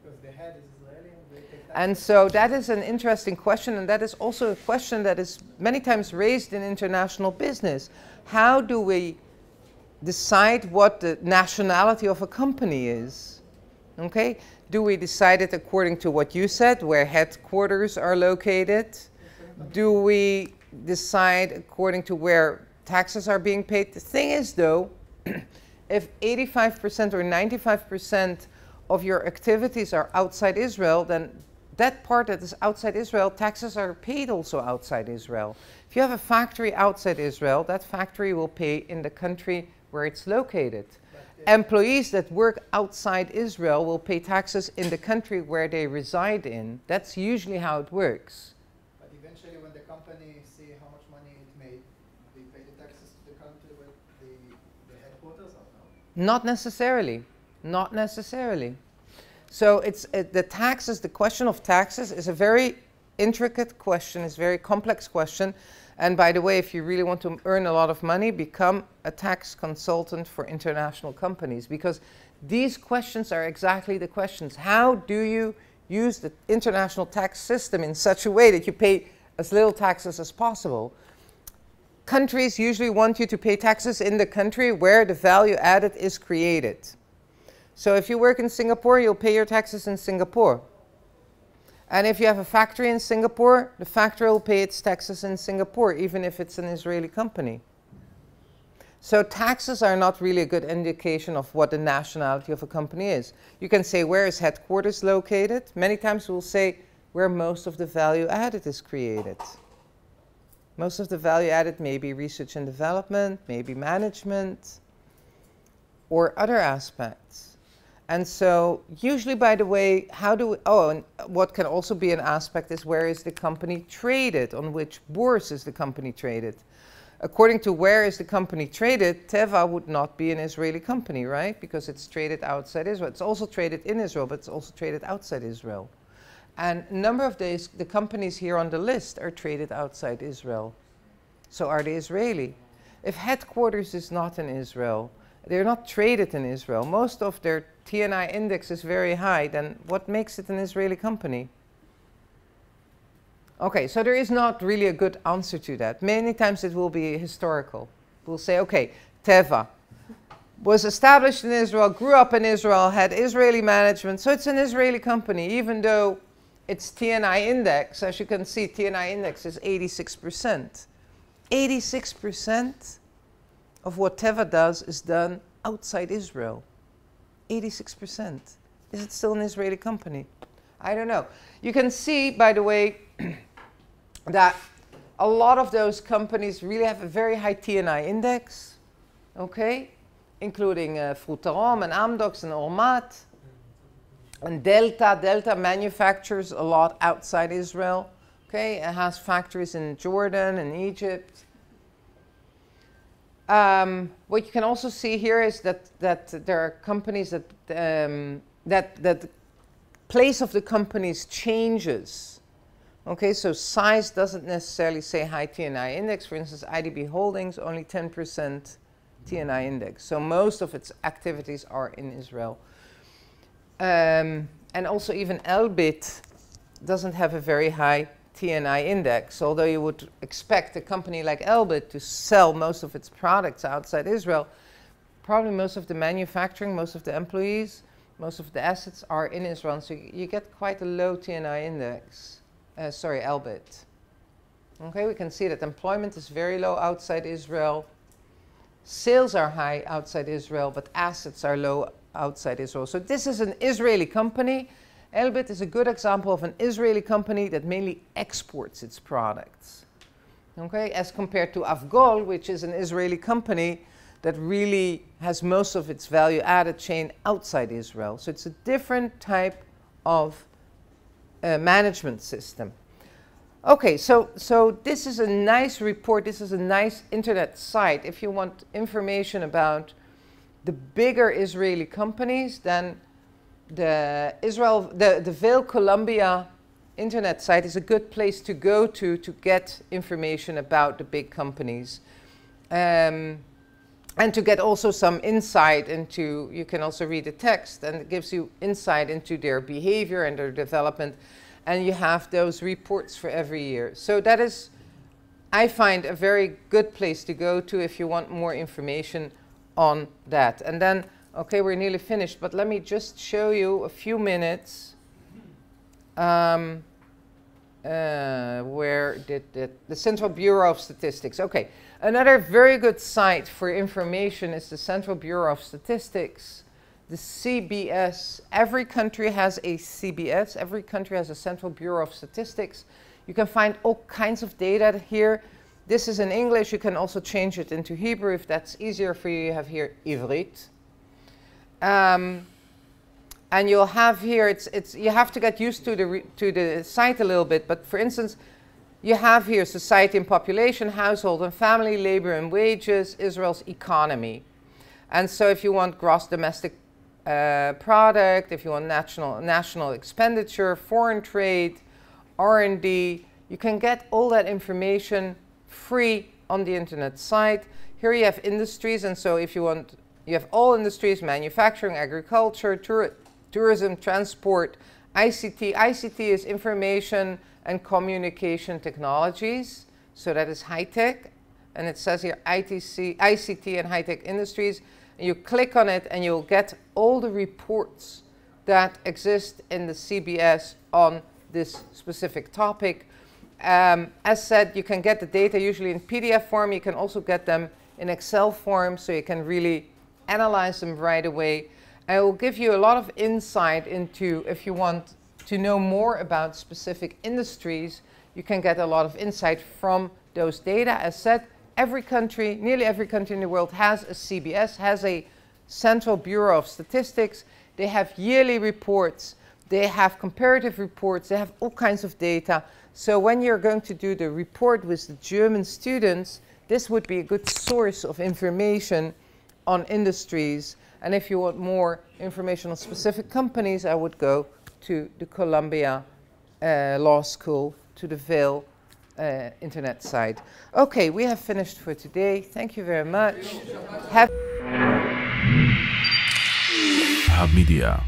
Because the head is Israeli and they take And so that is an interesting question, and that is also a question that is many times raised in international business. How do we decide what the nationality of a company is? Okay? Do we decide it according to what you said, where headquarters are located? Do we decide according to where taxes are being paid? The thing is, though, if 85% or 95% of your activities are outside Israel, then that part that is outside Israel, taxes are paid also outside Israel. If you have a factory outside Israel, that factory will pay in the country where it's located. Employees that work outside Israel will pay taxes in the country where they reside in. That's usually how it works. But eventually when the company see how much money it made, they pay the taxes to the country where the headquarters are now? Not necessarily. Not necessarily. So the taxes, the question of taxes is a very intricate question, it's a very complex question. And by the way, if you really want to earn a lot of money, become a tax consultant for international companies, because these questions are exactly the questions. How do you use the international tax system in such a way that you pay as little taxes as possible? Countries usually want you to pay taxes in the country where the value added is created. So if you work in Singapore, you'll pay your taxes in Singapore. And if you have a factory in Singapore, the factory will pay its taxes in Singapore, even if it's an Israeli company. So taxes are not really a good indication of what the nationality of a company is. You can say, where is headquarters located? Many times we'll say where most of the value added is created. Most of the value added may be research and development, maybe management, or other aspects. And so usually, by the way, and what can also be an aspect is where is the company traded, on which bourse is the company traded. According to where is the company traded, Teva would not be an Israeli company, right? Because it's traded outside Israel. It's also traded in Israel, but it's also traded outside Israel. And a number of days, the companies here on the list are traded outside Israel. So are they Israeli? If headquarters is not in Israel, they're not traded in Israel, most of their TNI index is very high, then what makes it an Israeli company? Okay, so there is not really a good answer to that. Many times it will be historical. We'll say, okay, Teva was established in Israel, grew up in Israel, had Israeli management, so it's an Israeli company, even though its TNI index, as you can see, TNI index is 86%. 86% of what Teva does is done outside Israel. 86%. Is it still an Israeli company? I don't know. You can see, by the way, that a lot of those companies really have a very high TNI index, okay, including Frutarom and Amdocs and Ormat. And Delta manufactures a lot outside Israel, okay? It has factories in Jordan and Egypt. What you can also see here is that there are companies that the place of the companies changes. Okay, so size doesn't necessarily say high TNI index. For instance, IDB Holdings, only 10% TNI index. So most of its activities are in Israel. And also even Elbit doesn't have a very high TNI index, although you would expect a company like Elbit to sell most of its products outside Israel. Probably most of the manufacturing, most of the employees, most of the assets are in Israel, so you get quite a low TNI index. Elbit. Okay, we can see that employment is very low outside Israel. Sales are high outside Israel, but assets are low outside Israel. So this is an Israeli company. Elbit is a good example of an Israeli company that mainly exports its products, okay, as compared to Avgol, which is an Israeli company that really has most of its value-added chain outside Israel. So it's a different type of management system. Okay, so this is a nice report. This is a nice internet site. If you want information about the bigger Israeli companies, then the Vail Columbia internet site is a good place to go to get information about the big companies. And to get also some insight into, you can also read the text, and it gives you insight into their behavior and their development. and you have those reports for every year. So that is, I find, a very good place to go to if you want more information on that. And then, okay, we're nearly finished, but let me just show you a few minutes. Where did the Central Bureau of Statistics. Okay, another very good site for information is the Central Bureau of Statistics, the CBS. Every country has a CBS. Every country has a Central Bureau of Statistics. You can find all kinds of data here. This is in English. You can also change it into Hebrew if that's easier for you. You have here Ivrit. And you'll have here, you have to get used to the site a little bit, but for instance, you have here society and population, household and family, labor and wages, Israel's economy. And so if you want gross domestic product, if you want national expenditure, foreign trade, R&D, you can get all that information free on the internet site. Here you have industries, and so if you want, you have all industries: manufacturing, agriculture, tourism, transport, ICT. ICT is information and communication technologies, so that is high tech, and it says here ICT and high tech industries. And you click on it and you'll get all the reports that exist in the CBS on this specific topic. As said, you can get the data usually in PDF form. You can also get them in Excel form, so you can really analyze them right away. I will give you a lot of insight into, if you want to know more about specific industries, you can get a lot of insight from those data. As said, every country, nearly every country in the world has a CBS, has a Central Bureau of Statistics. They have yearly reports, they have comparative reports, they have all kinds of data. So when you're going to do the report with the German students, this would be a good source of information on industries. And if you want more information on specific companies, I would go to the Columbia Law School, to the Vail internet site. Okay, we have finished for today. Thank you very much. Hub Media.